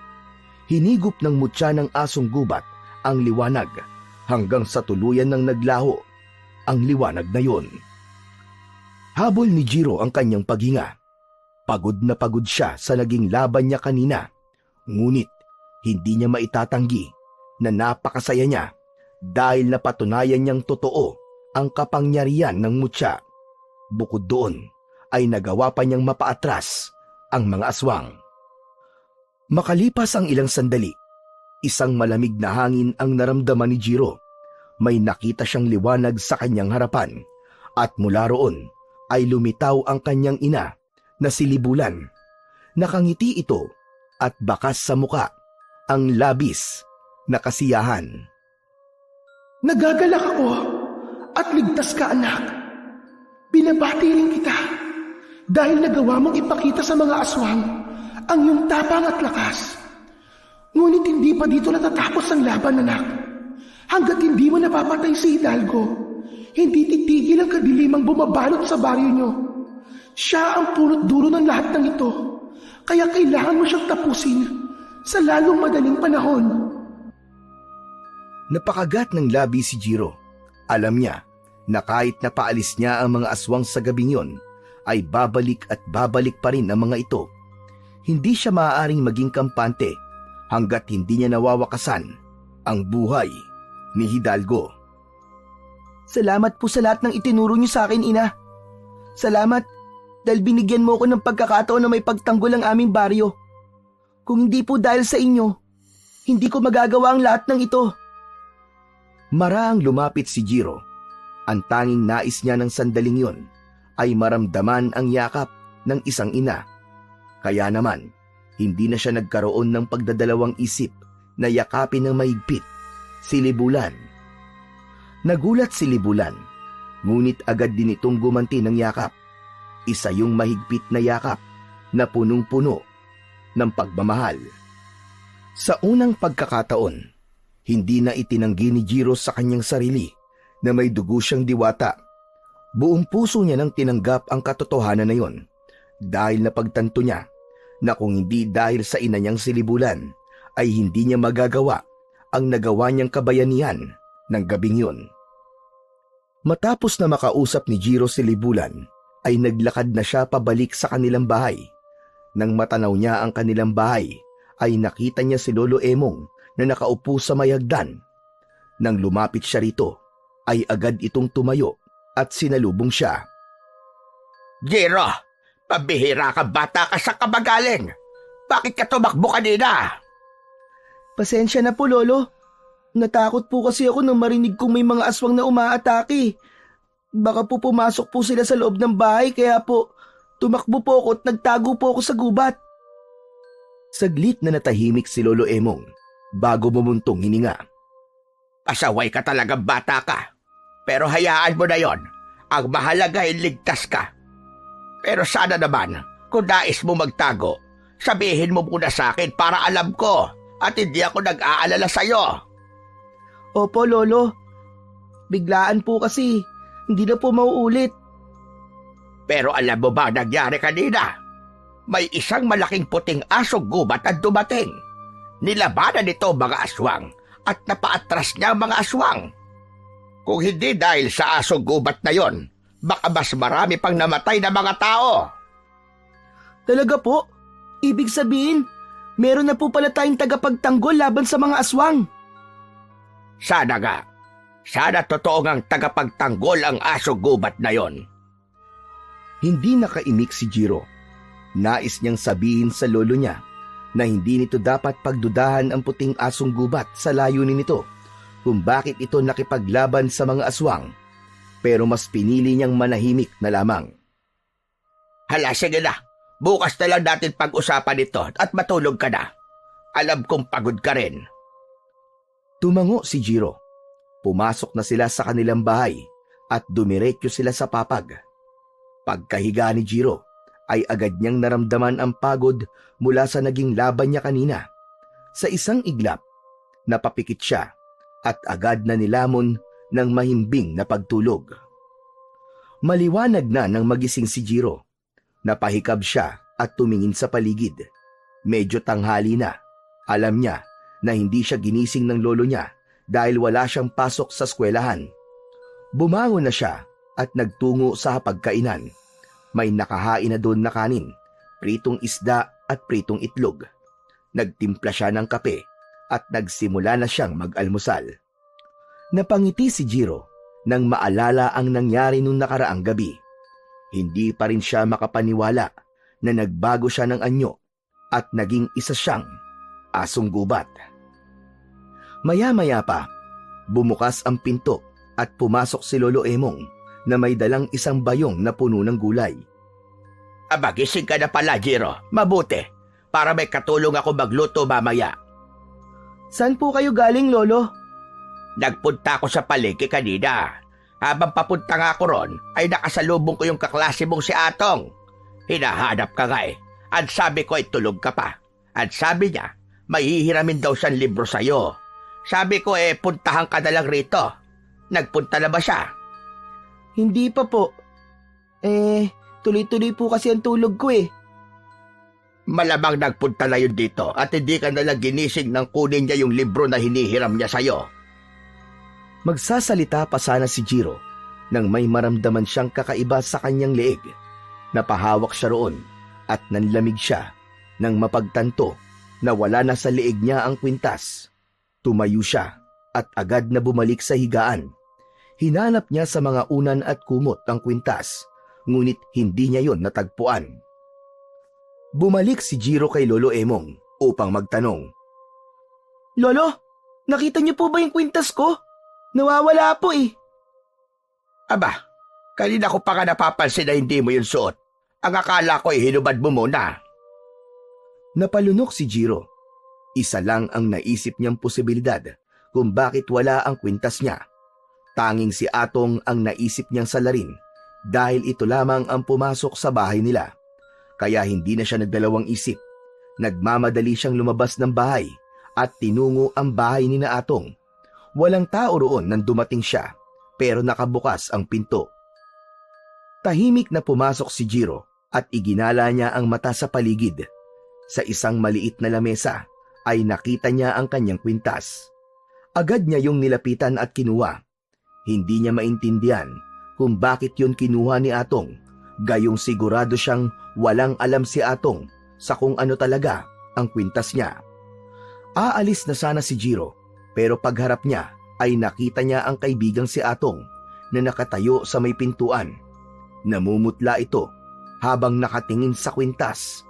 Hinigop ng mutya ng asong gubat ang liwanag hanggang sa tuluyan ng naglaho ang liwanag na yon. Habol ni Jiro ang kanyang paghinga. Pagod na pagod siya sa naging laban niya kanina. Ngunit hindi niya maitatanggi na napakasaya niya dahil napatunayan niyang totoo ang kapangyarihan ng mutya. Bukod doon ay nagawa pa niyang mapaatras ang mga aswang. Makalipas ang ilang sandali, isang malamig na hangin ang naramdaman ni Jiro. May nakita siyang liwanag sa kanyang harapan at mula roon ay lumitaw ang kanyang ina na si Libulan. Nakangiti ito at bakas sa muka ang labis na kasiyahan. Nagagalak ako at ligtas ka, anak. Binabati rin kita dahil nagawa mong ipakita sa mga aswang ang iyong tapang at lakas. Ngunit hindi pa dito natatapos ang laban, anak. Hanggat hindi mo napapatay si Hidalgo, hindi titigil ang kadilimang bumabalot sa baryo nyo. Siya ang punot dulo ng lahat ng ito, kaya kailangan mo siyang tapusin sa lalong madaling panahon. Napakagat ng labi si Jiro. Alam niya na kahit napaalis niya ang mga aswang sa gabing yon, ay babalik at babalik pa rin ang mga ito. Hindi siya maaaring maging kampante hanggat hindi niya nawawakasan ang buhay ni Hidalgo. Salamat po sa lahat ng itinuro niyo sa akin, ina. Salamat dahil binigyan mo ko ng pagkakataon na may pagtanggol ang aming baryo. Kung hindi po dahil sa inyo, hindi ko magagawa ang lahat ng ito. Maraang lumapit si Jiro. Ang tanging nais niya ng sandaling yon ay maramdaman ang yakap ng isang ina. Kaya naman, hindi na siya nagkaroon ng pagdadalawang isip na yakapin ng mahigpit si Libulan. Nagulat si Libulan, ngunit agad din itong gumanti ng yakap. Isa yung mahigpit na yakap na punong-puno ng pagmamahal. Sa unang pagkakataon, hindi na itinanggi ni Jiro sa kanyang sarili na may dugo siyang diwata. Buong puso niya nang tinanggap ang katotohanan na yon dahil napagtanto niya na kung hindi dahil sa ina niyang si Libulan ay hindi niya magagawa ang nagawa niyang kabayanihan ng gabing yun. Matapos na makausap ni Jiro si Libulan, ay naglakad na siya pabalik sa kanilang bahay. Nang matanaw niya ang kanilang bahay, ay nakita niya si Lolo Emong na nakaupo sa may hagdan. Nang lumapit siya rito, ay agad itong tumayo at sinalubong siya. Jiro, pabihira ka, bata ka sa kabagaling. Bakit ka tumakbo kanina? Pasensya na po, Lolo. Natakot po kasi ako nang marinig kong may mga aswang na umaatake. Baka po pumasok po sila sa loob ng bahay kaya po tumakbo po ako at nagtago po ako sa gubat. Saglit na natahimik si Lolo Emong bago bumuntong hininga. Pasaway ka talaga, bata ka. Pero hayaan mo na yon. Ang mahalaga ay ligtas ka. Pero sana naman, kung nais mo magtago, sabihin mo muna sa akin para alam ko at hindi ako nag-aalala sa'yo. Opo, Lolo. Biglaan po kasi. Hindi na po mauulit. Pero alam mo ba ang nangyari kanina? May isang malaking puting asong gubat ang dumating. Nilabanan nito mga aswang at napaatras niya ang mga aswang. Kung hindi dahil sa asong gubat na yon, baka mas marami pang namatay na mga tao. Talaga po? Ibig sabihin, meron na po pala tayong tagapagtanggol laban sa mga aswang. Sana nga. Sana totoo ngang tagapagtanggol ang asong gubat na yon. Hindi nakaimik si Jiro. Nais niyang sabihin sa lolo niya na hindi nito dapat pagdudahan ang puting asong gubat sa layunin nito kung bakit ito nakipaglaban sa mga aswang. Pero mas pinili niyang manahimik na lamang. Hala, sige na. Bukas na lang natin pag-usapan ito at matulog ka na. Alam kong pagod ka rin. Tumango si Jiro. Pumasok na sila sa kanilang bahay at dumiretso sila sa papag. Pagkahiga ni Jiro ay agad niyang naramdaman ang pagod mula sa naging laban niya kanina. Sa isang iglap, napapikit siya at agad na nilamon ng mahimbing na pagtulog. Maliwanag na nang magising si Jiro. Napahikab siya at tumingin sa paligid. Medyo tanghali na. Alam niya na hindi siya ginising ng lolo niya dahil wala siyang pasok sa eskwelahan. Bumangon na siya at nagtungo sa hapagkainan. May nakahain na doon na kanin, pritong isda at pritong itlog. Nagtimpla siya ng kape at nagsimula na siyang mag-almusal. Napangiti si Jiro nang maalala ang nangyari nung nakaraang gabi. Hindi pa rin siya makapaniwala na nagbago siya ng anyo at naging isa siyang asong gubat. Maya-maya pa, bumukas ang pinto at pumasok si Lolo Emong na may dalang isang bayong na puno ng gulay. Aba, gising ka na pala, Jiro. Mabuti, para may katulong ako magluto mamaya. Saan po kayo galing, Lolo? Nagpunta ako sa palengke kanina. Habang papunta nga ako ron, ay nakasalubong ko yung kaklase mong si Atong. Hinahanap ka nga eh. At sabi ko ay tulog ka pa. At sabi niya, mahihiramin daw siyang libro sa'yo. Sabi ko puntahan ka na lang rito. Nagpunta na ba siya? Hindi pa po. Tuloy-tuloy po kasi ang tulog ko eh. Malamang nagpunta na yun dito at hindi ka nalang ginising nang kunin niya yung libro na hinihiram niya sa'yo. Magsasalita pa sana si Jiro nang may maramdaman siyang kakaiba sa kanyang leeg. Napahawak siya roon at nanlamig siya nang mapagtanto na wala na sa leeg niya ang kwintas. Tumayo siya at agad na bumalik sa higaan. Hinanap niya sa mga unan at kumot ang kwintas, ngunit hindi niya yon natagpuan. Bumalik si Jiro kay Lolo Emong upang magtanong. Lolo, nakita niyo po ba yung kwintas ko? Nawawala po eh. Aba, kanina ko pa nga napapansin na hindi mo yun suot. Ang akala ko hinubad mo muna. Napalunok si Jiro. Isa lang ang naisip niyang posibilidad kung bakit wala ang kwintas niya. Tanging si Atong ang naisip niyang salarin dahil ito lamang ang pumasok sa bahay nila. Kaya hindi na siya nagdalawang isip. Nagmamadali siyang lumabas ng bahay at tinungo ang bahay ni na Atong. Walang tao roon nang dumating siya pero nakabukas ang pinto. Tahimik na pumasok si Jiro at iginala niya ang mata sa paligid. Sa isang maliit na lamesa ay nakita niya ang kanyang kwintas. Agad niya yung nilapitan at kinuha. Hindi niya maintindihan kung bakit yun kinuha ni Atong. Gayong sigurado siyang walang alam si Atong sa kung ano talaga ang kwintas niya. Aalis na sana si Jiro pero pagharap niya ay nakita niya ang kaibigang si Atong na nakatayo sa may pintuan. Namumutla ito habang nakatingin sa kwintas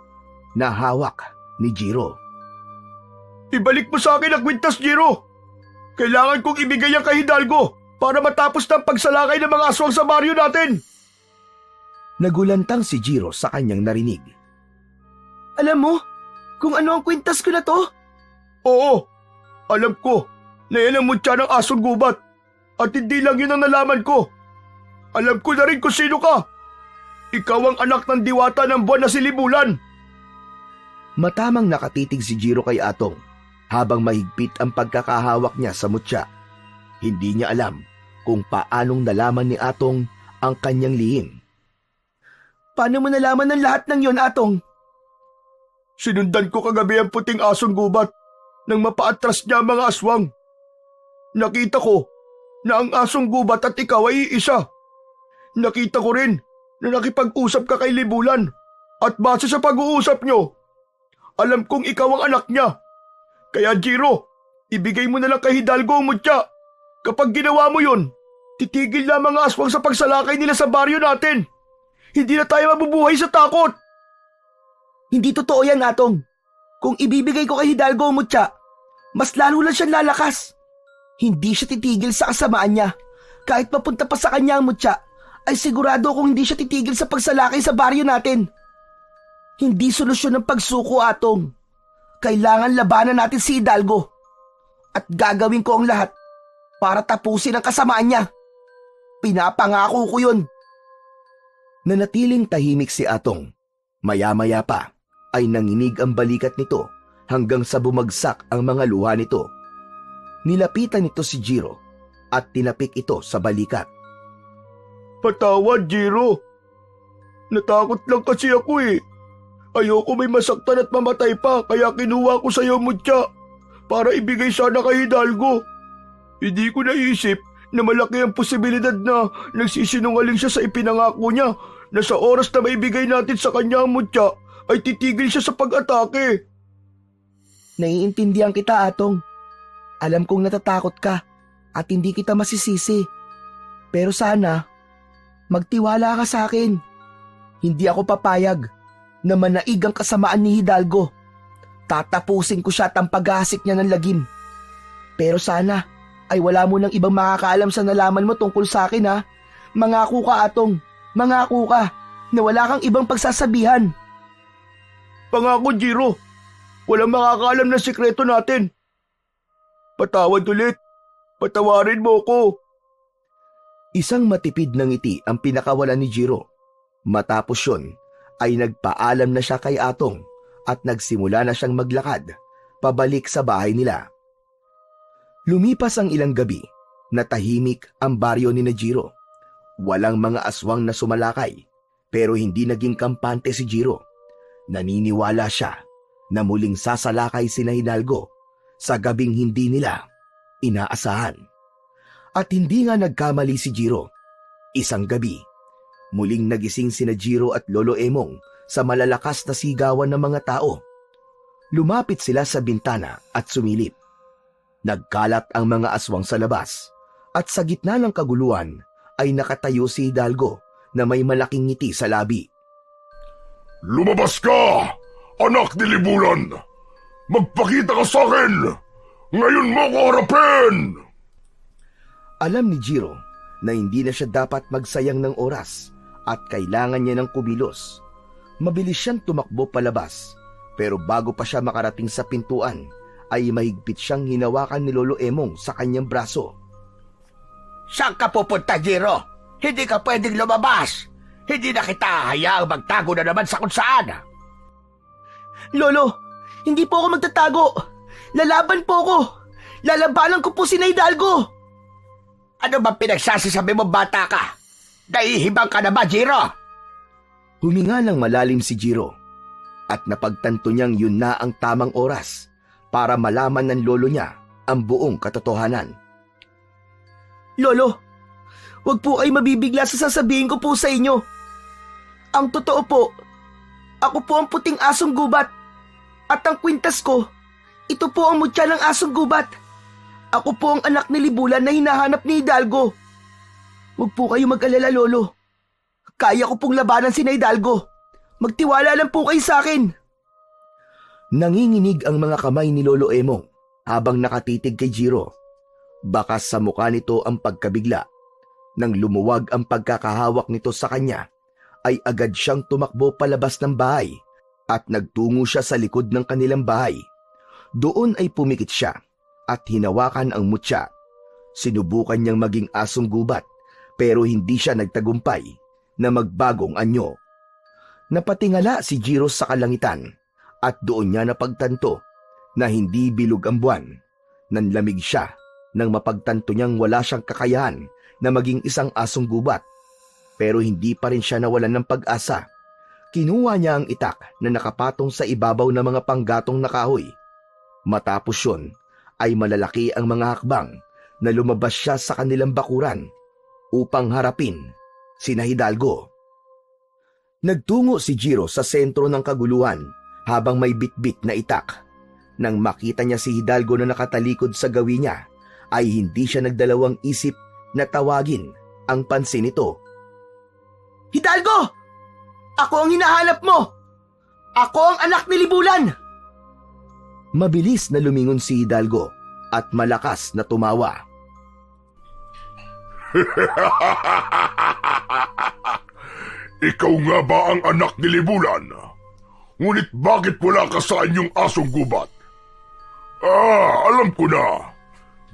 na hawak ni Jiro. Ibalik mo sa akin ang kwintas, Jiro! Kailangan kong ibigay ang kay Hidalgo para matapos ng pagsalakay ng mga aswang sa baryo natin! Nagulantang si Jiro sa kanyang narinig. Alam mo kung ano ang kwintas ko na to? Oo, alam ko na yan ang mutya ng asong gubat at hindi lang yun ang nalaman ko. Alam ko na rin kung sino ka. Ikaw ang anak ng diwata ng buwan na si Libulan. Matamang nakatitig si Jiro kay Atong habang mahigpit ang pagkakahawak niya sa mutya. Hindi niya alam kung paanong nalaman ni Atong ang kanyang lihim. Paano mo nalaman ng lahat ng yon, Atong? Sinundan ko kagabi ang puting asong gubat nang mapaatras niya ang mga aswang. Nakita ko na ang asong gubat at ikaw ay iisa. Nakita ko rin na nakipag-usap ka kay Libulan at base sa pag-uusap nyo, alam kong ikaw ang anak niya. Kaya Jiro, ibigay mo na lang kay Hidalgo ang mutya. Kapag ginawa mo yun, titigil na mga aswang sa pagsalakay nila sa baryo natin. Hindi na tayo mabubuhay sa takot. Hindi totoo yan, Atong. Kung ibibigay ko kay Hidalgo ang mutya, mas lalo lang siyang lalakas. Hindi siya titigil sa kasamaan niya. Kahit mapunta pa sa kanya ang mutya, ay sigurado kung hindi siya titigil sa pagsalakay sa baryo natin. Hindi solusyon ng pagsuko, Atong. Kailangan labanan natin si Hidalgo. At gagawin ko ang lahat para tapusin ang kasamaan niya. Pinapangako ko yun. Nanatiling tahimik si Atong. Maya-maya pa ay nanginig ang balikat nito hanggang sa bumagsak ang mga luha nito. Nilapitan nito si Jiro at tinapik ito sa balikat. Patawad, Jiro. Natakot lang kasi ako eh. Ayoko may masaktan at mamatay pa kaya kinuha ko sa iyo mutya para ibigay sana kay Hidalgo. Hindi ko naisip na malaki ang posibilidad na nagsisinungaling siya sa ipinangako niya na sa oras na maibigay natin sa kanya ang mutya ay titigil siya sa pag-atake. Naiintindihan kita, Atong. Alam kong natatakot ka at hindi kita masisisi. Pero sana, magtiwala ka sa akin. Hindi ako papayag na manaig ang kasamaan ni Hidalgo. Tatapusin ko siya at ang paghahasik niya ng lagim. Pero sana ay wala mo nang ibang makakaalam sa nalaman mo tungkol sa akin, ha? Mangako ka, Atong. Mangako ka na wala kang ibang pagsasabihan. Pangako, Jiro. Walang makakaalam ng sikreto natin. Patawad ulit. Patawarin mo ko. Isang matipid na ngiti ang pinakawalan ni Jiro. Matapos yun, ay nagpaalam na siya kay Atong at nagsimula na siyang maglakad pabalik sa bahay nila. Lumipas ang ilang gabi na tahimik ang baryo ni Jiro. Walang mga aswang na sumalakay pero hindi naging kampante si Jiro. Naniniwala siya na muling sasalakay sina Hidalgo sa gabing hindi nila inaasahan. At hindi nga nagkamali si Jiro. Isang gabi, muling nagising sina Jiro at Lolo Emong sa malalakas na sigawan ng mga tao. Lumapit sila sa bintana at sumilip. Nagkalat ang mga aswang sa labas at sa gitna ng kaguluhan ay nakatayo si Hidalgo na may malaking ngiti sa labi. Lumabas ka, anak ni Libulan! Magpakita ka sa akin! Ngayon mo ko harapin! Alam ni Jiro na hindi na siya dapat magsayang ng oras at kailangan niya ng kumilos. Mabilis siyang tumakbo palabas, pero bago pa siya makarating sa pintuan, ay mahigpit siyang hinawakan ni Lolo Emong sa kanyang braso. Saan ka pupunta, Jiro? Hindi ka pwedeng lumabas. Hindi na kita hayaang magtago na naman sa kung saan. Lolo, hindi po ako magtatago. Lalaban po ako. Lalabanan ko po si Hidalgo. Ano bang pinagsasasabi mo, bata ka? Nahihibang ka na ba, Jiro? Huminga ng malalim si Jiro at napagtanto niyang yun na ang tamang oras para malaman ng lolo niya ang buong katotohanan. Lolo, wag po kayo mabibigla sa sasabihin ko po sa inyo. Ang totoo po, ako po ang puting asong gubat. At ang kwintas ko, ito po ang mutya ng asong gubat. Ako po ang anak ni Libulan na hinahanap ni Hidalgo. Huwag po kayo mag-alala, Lolo. Kaya ko pong labanan si Hidalgo. Magtiwala lang po kayo sa akin. Nanginginig ang mga kamay ni Lolo Emong habang nakatitig kay Jiro. Bakas sa mukha nito ang pagkabigla. Nang lumuwag ang pagkakahawak nito sa kanya, ay agad siyang tumakbo palabas ng bahay at nagtungo siya sa likod ng kanilang bahay. Doon ay pumikit siya at hinawakan ang mutya. Sinubukan niyang maging asong gubat pero hindi siya nagtagumpay na magbagong anyo. Napatingala si Jiro sa kalangitan at doon niya napagtanto na hindi bilog ang buwan. Nanlamig siya nang mapagtanto niyang wala siyang kakayahan na maging isang asong gubat. Pero hindi pa rin siya nawalan ng pag-asa. Kinuha niya ang itak na nakapatong sa ibabaw ng mga panggatong na kahoy. Matapos yun, ay malalaki ang mga hakbang na lumabas siya sa kanilang bakuran upang harapin sina Hidalgo. Nagtungo si Jiro sa sentro ng kaguluhan habang may bitbit na itak. Nang makita niya si Hidalgo na nakatalikod sa gawi niya, ay hindi siya nagdalawang isip na tawagin ang pansin nito. Hidalgo! Ako ang hinahanap mo! Ako ang anak ni Libulan! Mabilis na lumingon si Hidalgo at malakas na tumawa. Ikaw nga ba ang anak ni Libulan? Ngunit bakit wala ka sa inyong asong gubat? Alam ko na.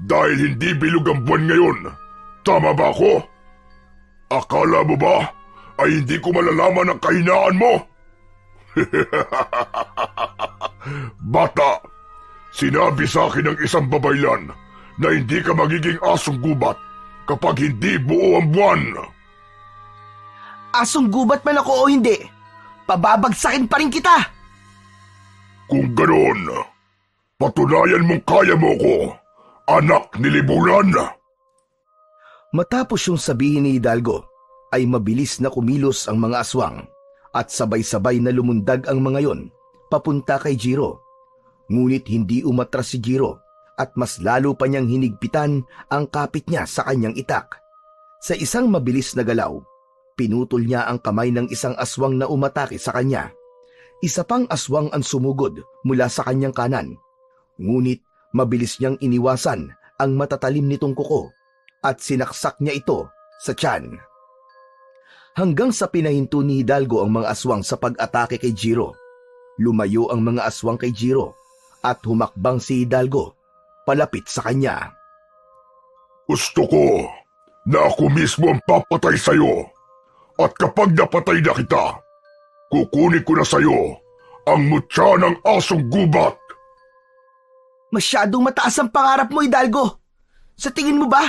Dahil hindi bilog ang buwan ngayon. Tama ba ako? Akala mo ba ay hindi ko malalaman ang kahinaan mo? Bata, sinabi sa akin ng isang babaylan na hindi ka magiging asong gubat kapag hindi buo ang buwan. Asong gubat man ako o hindi, pababagsakin pa rin kita! Kung ganoon, patunayan mong kaya mo ko, anak ni Libulan. Matapos yung sabihin ni Hidalgo, ay mabilis na kumilos ang mga aswang at sabay-sabay na lumundag ang mga yon papunta kay Jiro. Ngunit hindi umatras si Jiro at mas lalo pa niyang hinigpitan ang kapit niya sa kanyang itak. Sa isang mabilis na galaw, pinutol niya ang kamay ng isang aswang na umatake sa kanya. Isa pang aswang ang sumugod mula sa kanyang kanan. Ngunit mabilis niyang iniwasan ang matatalim nitong kuko at sinaksak niya ito sa tiyan. Hanggang sa pinahinto ni Hidalgo ang mga aswang sa pag-atake kay Jiro. Lumayo ang mga aswang kay Jiro at humakbang si Hidalgo palapit sa kanya. Gusto ko na ako mismo ang papatay sa'yo. At kapag napatay na kita, kukunin ko na sa'yo ang mutya ng asong gubat. Masyadong mataas ang pangarap mo, Hidalgo. Sa tingin mo ba,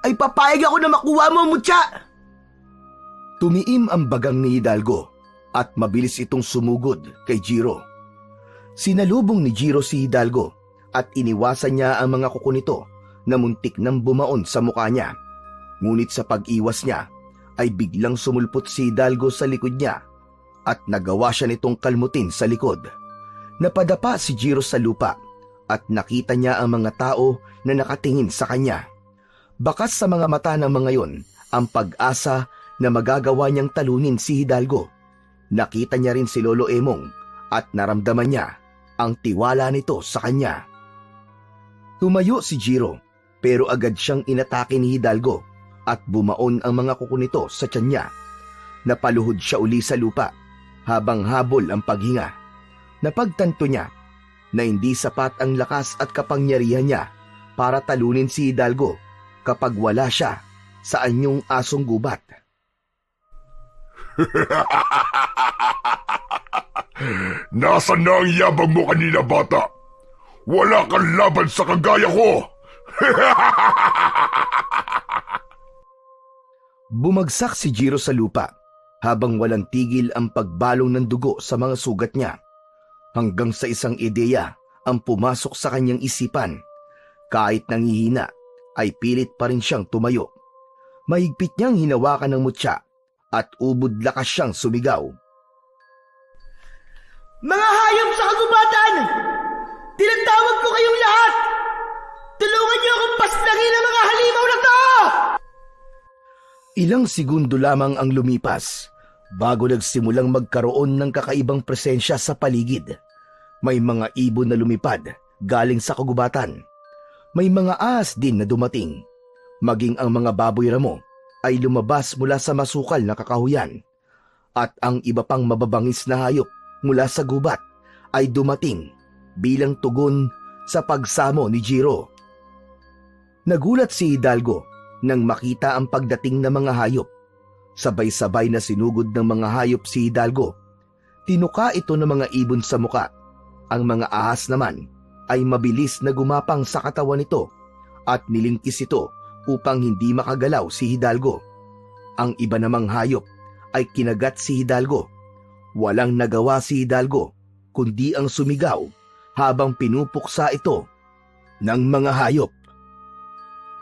ay papayag ako na makuha mo ang mutya? Tumiim ang bagang ni Hidalgo at mabilis itong sumugod kay Jiro. Sinalubong ni Jiro si Hidalgo at iniwasan niya ang mga kuko nito na muntik nang bumaon sa mukha niya. Ngunit sa pag-iwas niya ay biglang sumulpot si Hidalgo sa likod niya at nagawa siya nitong kalmutin sa likod. Napadapa si Jiro sa lupa at nakita niya ang mga tao na nakatingin sa kanya. Bakas sa mga mata ng mga yon ang pag-asa na magagawa niyang talunin si Hidalgo. Nakita niya rin si Lolo Emong at naramdaman niya ang tiwala nito sa kanya. Tumayo si Jiro pero agad siyang inatake ni Hidalgo at bumaon ang mga kuko nito sa tiyan niya. Napaluhod siya uli sa lupa habang habol ang paghinga. Napagtanto niya na hindi sapat ang lakas at kapangyarihan niya para talunin si Hidalgo kapag wala siya sa anyong asong gubat. Nasaan na ang yabang mo kanina, bata? Wala kang laban sa kagaya ko! Bumagsak si Jiro sa lupa habang walang tigil ang pagbalong ng dugo sa mga sugat niya. Hanggang sa isang ideya ang pumasok sa kanyang isipan. Kahit nangihina, ay pilit pa rin siyang tumayo. Mahigpit niyang hinawakan ng mutya at ubod lakas siyang sumigaw. Mga hayop sa kagubatan! Tinatawag ko kayong lahat! Tulungan niyo akong paslangin ang mga halimaw na to! Ilang segundo lamang ang lumipas bago nagsimulang magkaroon ng kakaibang presensya sa paligid. May mga ibon na lumipad galing sa kagubatan. May mga ahas din na dumating. Maging ang mga baboy ramo ay lumabas mula sa masukal na kakahuyan. At ang iba pang mababangis na hayop mula sa gubat ay dumating bilang tugon sa pagsamo ni Jiro. Nagulat si Hidalgo nang makita ang pagdating ng mga hayop. Sabay-sabay na sinugod ng mga hayop si Hidalgo. Tinuka ito ng mga ibon sa muka. Ang mga ahas naman ay mabilis na gumapang sa katawan nito at nilingkis ito upang hindi makagalaw si Hidalgo. Ang iba namang hayop ay kinagat si Hidalgo. Walang nagawa si Hidalgo kundi ang sumigaw habang pinupuksa ito ng mga hayop.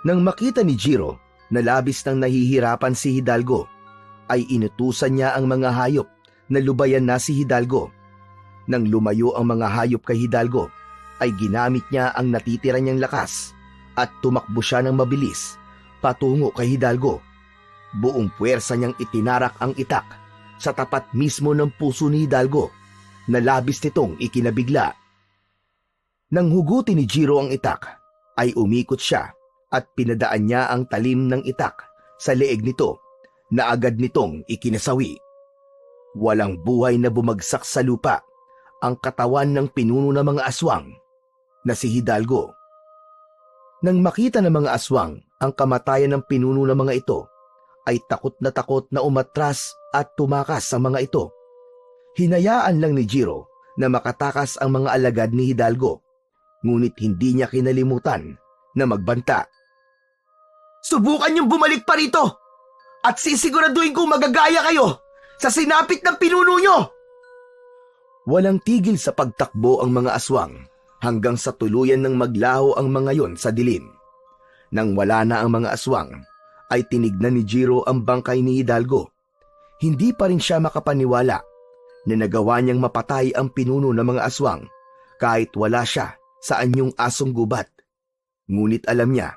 Nang makita ni Jiro na labis nang nahihirapan si Hidalgo, ay inutusan niya ang mga hayop na lubayan na si Hidalgo. Nang lumayo ang mga hayop kay Hidalgo, ay ginamit niya ang natitira niyang lakas at tumakbo siya ng mabilis patungo kay Hidalgo. Buong puwersa niyang itinarak ang itak sa tapat mismo ng puso ni Hidalgo na labis nitong ikinabigla. Nang hugutin ni Jiro ang itak, ay umikot siya at pinadaan niya ang talim ng itak sa leeg nito na agad nitong ikinasawi. Walang buhay na bumagsak sa lupa ang katawan ng pinuno ng mga aswang na si Hidalgo. Nang makita ng mga aswang ang kamatayan ng pinuno ng mga ito, ay takot na umatras at tumakas sa mga ito. Hinayaan lang ni Jiro na makatakas ang mga alagad ni Hidalgo, ngunit hindi niya kinalimutan na magbanta. Subukan niyong bumalik pa rito at sisiguraduhin kong magagaya kayo sa sinapit ng pinuno niyo! Walang tigil sa pagtakbo ang mga aswang hanggang sa tuluyan ng maglaho ang mga yon sa dilim. Nang wala na ang mga aswang, ay tinignan ni Jiro ang bangkay ni Hidalgo. Hindi pa rin siya makapaniwala na nagawa niyang mapatay ang pinuno ng mga aswang kahit wala siya sa anyong asong gubat. Ngunit alam niya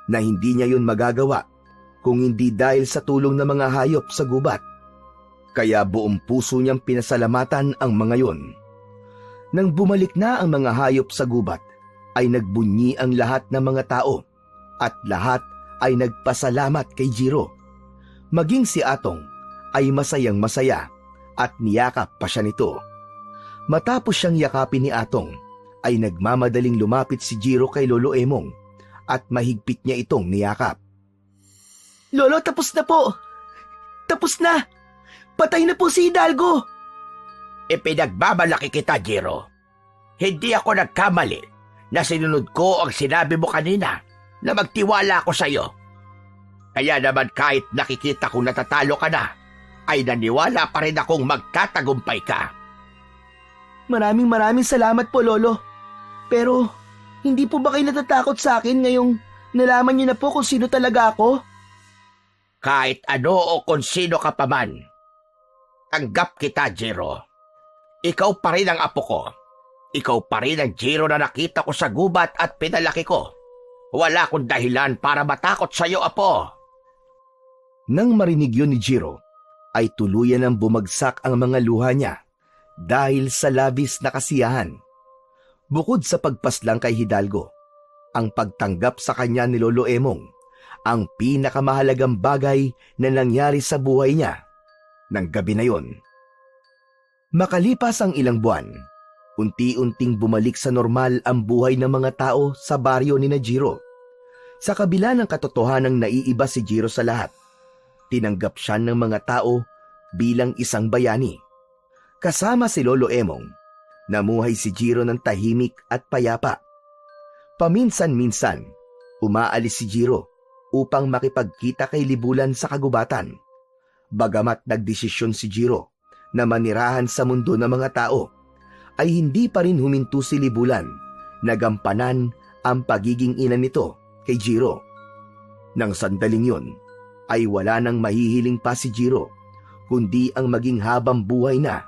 na hindi niya yun magagawa kung hindi dahil sa tulong ng mga hayop sa gubat. Kaya buong puso niyang pinasalamatan ang mga yon. Nang bumalik na ang mga hayop sa gubat, ay nagbunyi ang lahat ng mga tao at lahat ay nagpasalamat kay Jiro. Maging si Atong ay masayang masaya at niyakap pa siya nito. Matapos siyang yakapin ni Atong, ay nagmamadaling lumapit si Jiro kay Lolo Emong at mahigpit niya itong niyakap. Lolo, tapos na po! Tapos na! Patay na po si Hidalgo! Ipinagmamalaki kita, Jiro. Hindi ako nagkamali na sinunod ko ang sinabi mo kanina na magtiwala ako sa iyo. Kaya naman kahit nakikita kong natatalo ka na, ay naniwala pa rin akong magtatagumpay ka. Maraming salamat po, Lolo. Pero, hindi po ba kayo natatakot sa akin ngayong nalaman niyo na po kung sino talaga ako? Kahit ano o kung sino ka pa man, tanggap kita, Jiro. Ikaw pa rin ang apo ko. Ikaw pa rin ang Jiro na nakita ko sa gubat at pinalaki ko. Wala akong dahilan para matakot sa iyo, Apo. Nang marinig yun ni Jiro, ay tuluyan ang bumagsak ang mga luha niya dahil sa labis na kasiyahan. Bukod sa pagpaslang kay Hidalgo, ang pagtanggap sa kanya ni Lolo Emong ang pinakamahalagang bagay na nangyari sa buhay niya ng gabi na yon. Makalipas ang ilang buwan, unti-unting bumalik sa normal ang buhay ng mga tao sa baryo ni Jiro. Sa kabila ng katotohanang naiiba si Jiro sa lahat, tinanggap siya ng mga tao bilang isang bayani. Kasama si Lolo Emong, namuhay si Jiro ng tahimik at payapa. Paminsan-minsan, umaalis si Jiro upang makipagkita kay Libulan sa kagubatan. Bagamat nagdesisyon si Jiro na manirahan sa mundo ng mga tao, ay hindi pa rin huminto si Libulan na gampanan ang pagiging ina nito kay Jiro. Nang sandaling yun, ay wala nang mahihiling pa si Jiro, kundi ang maging habang buhay na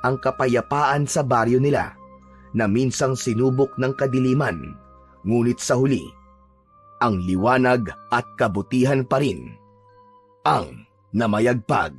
ang kapayapaan sa baryo nila na minsang sinubok ng kadiliman, ngunit sa huli, ang liwanag at kabutihan pa rin ang namayagpag.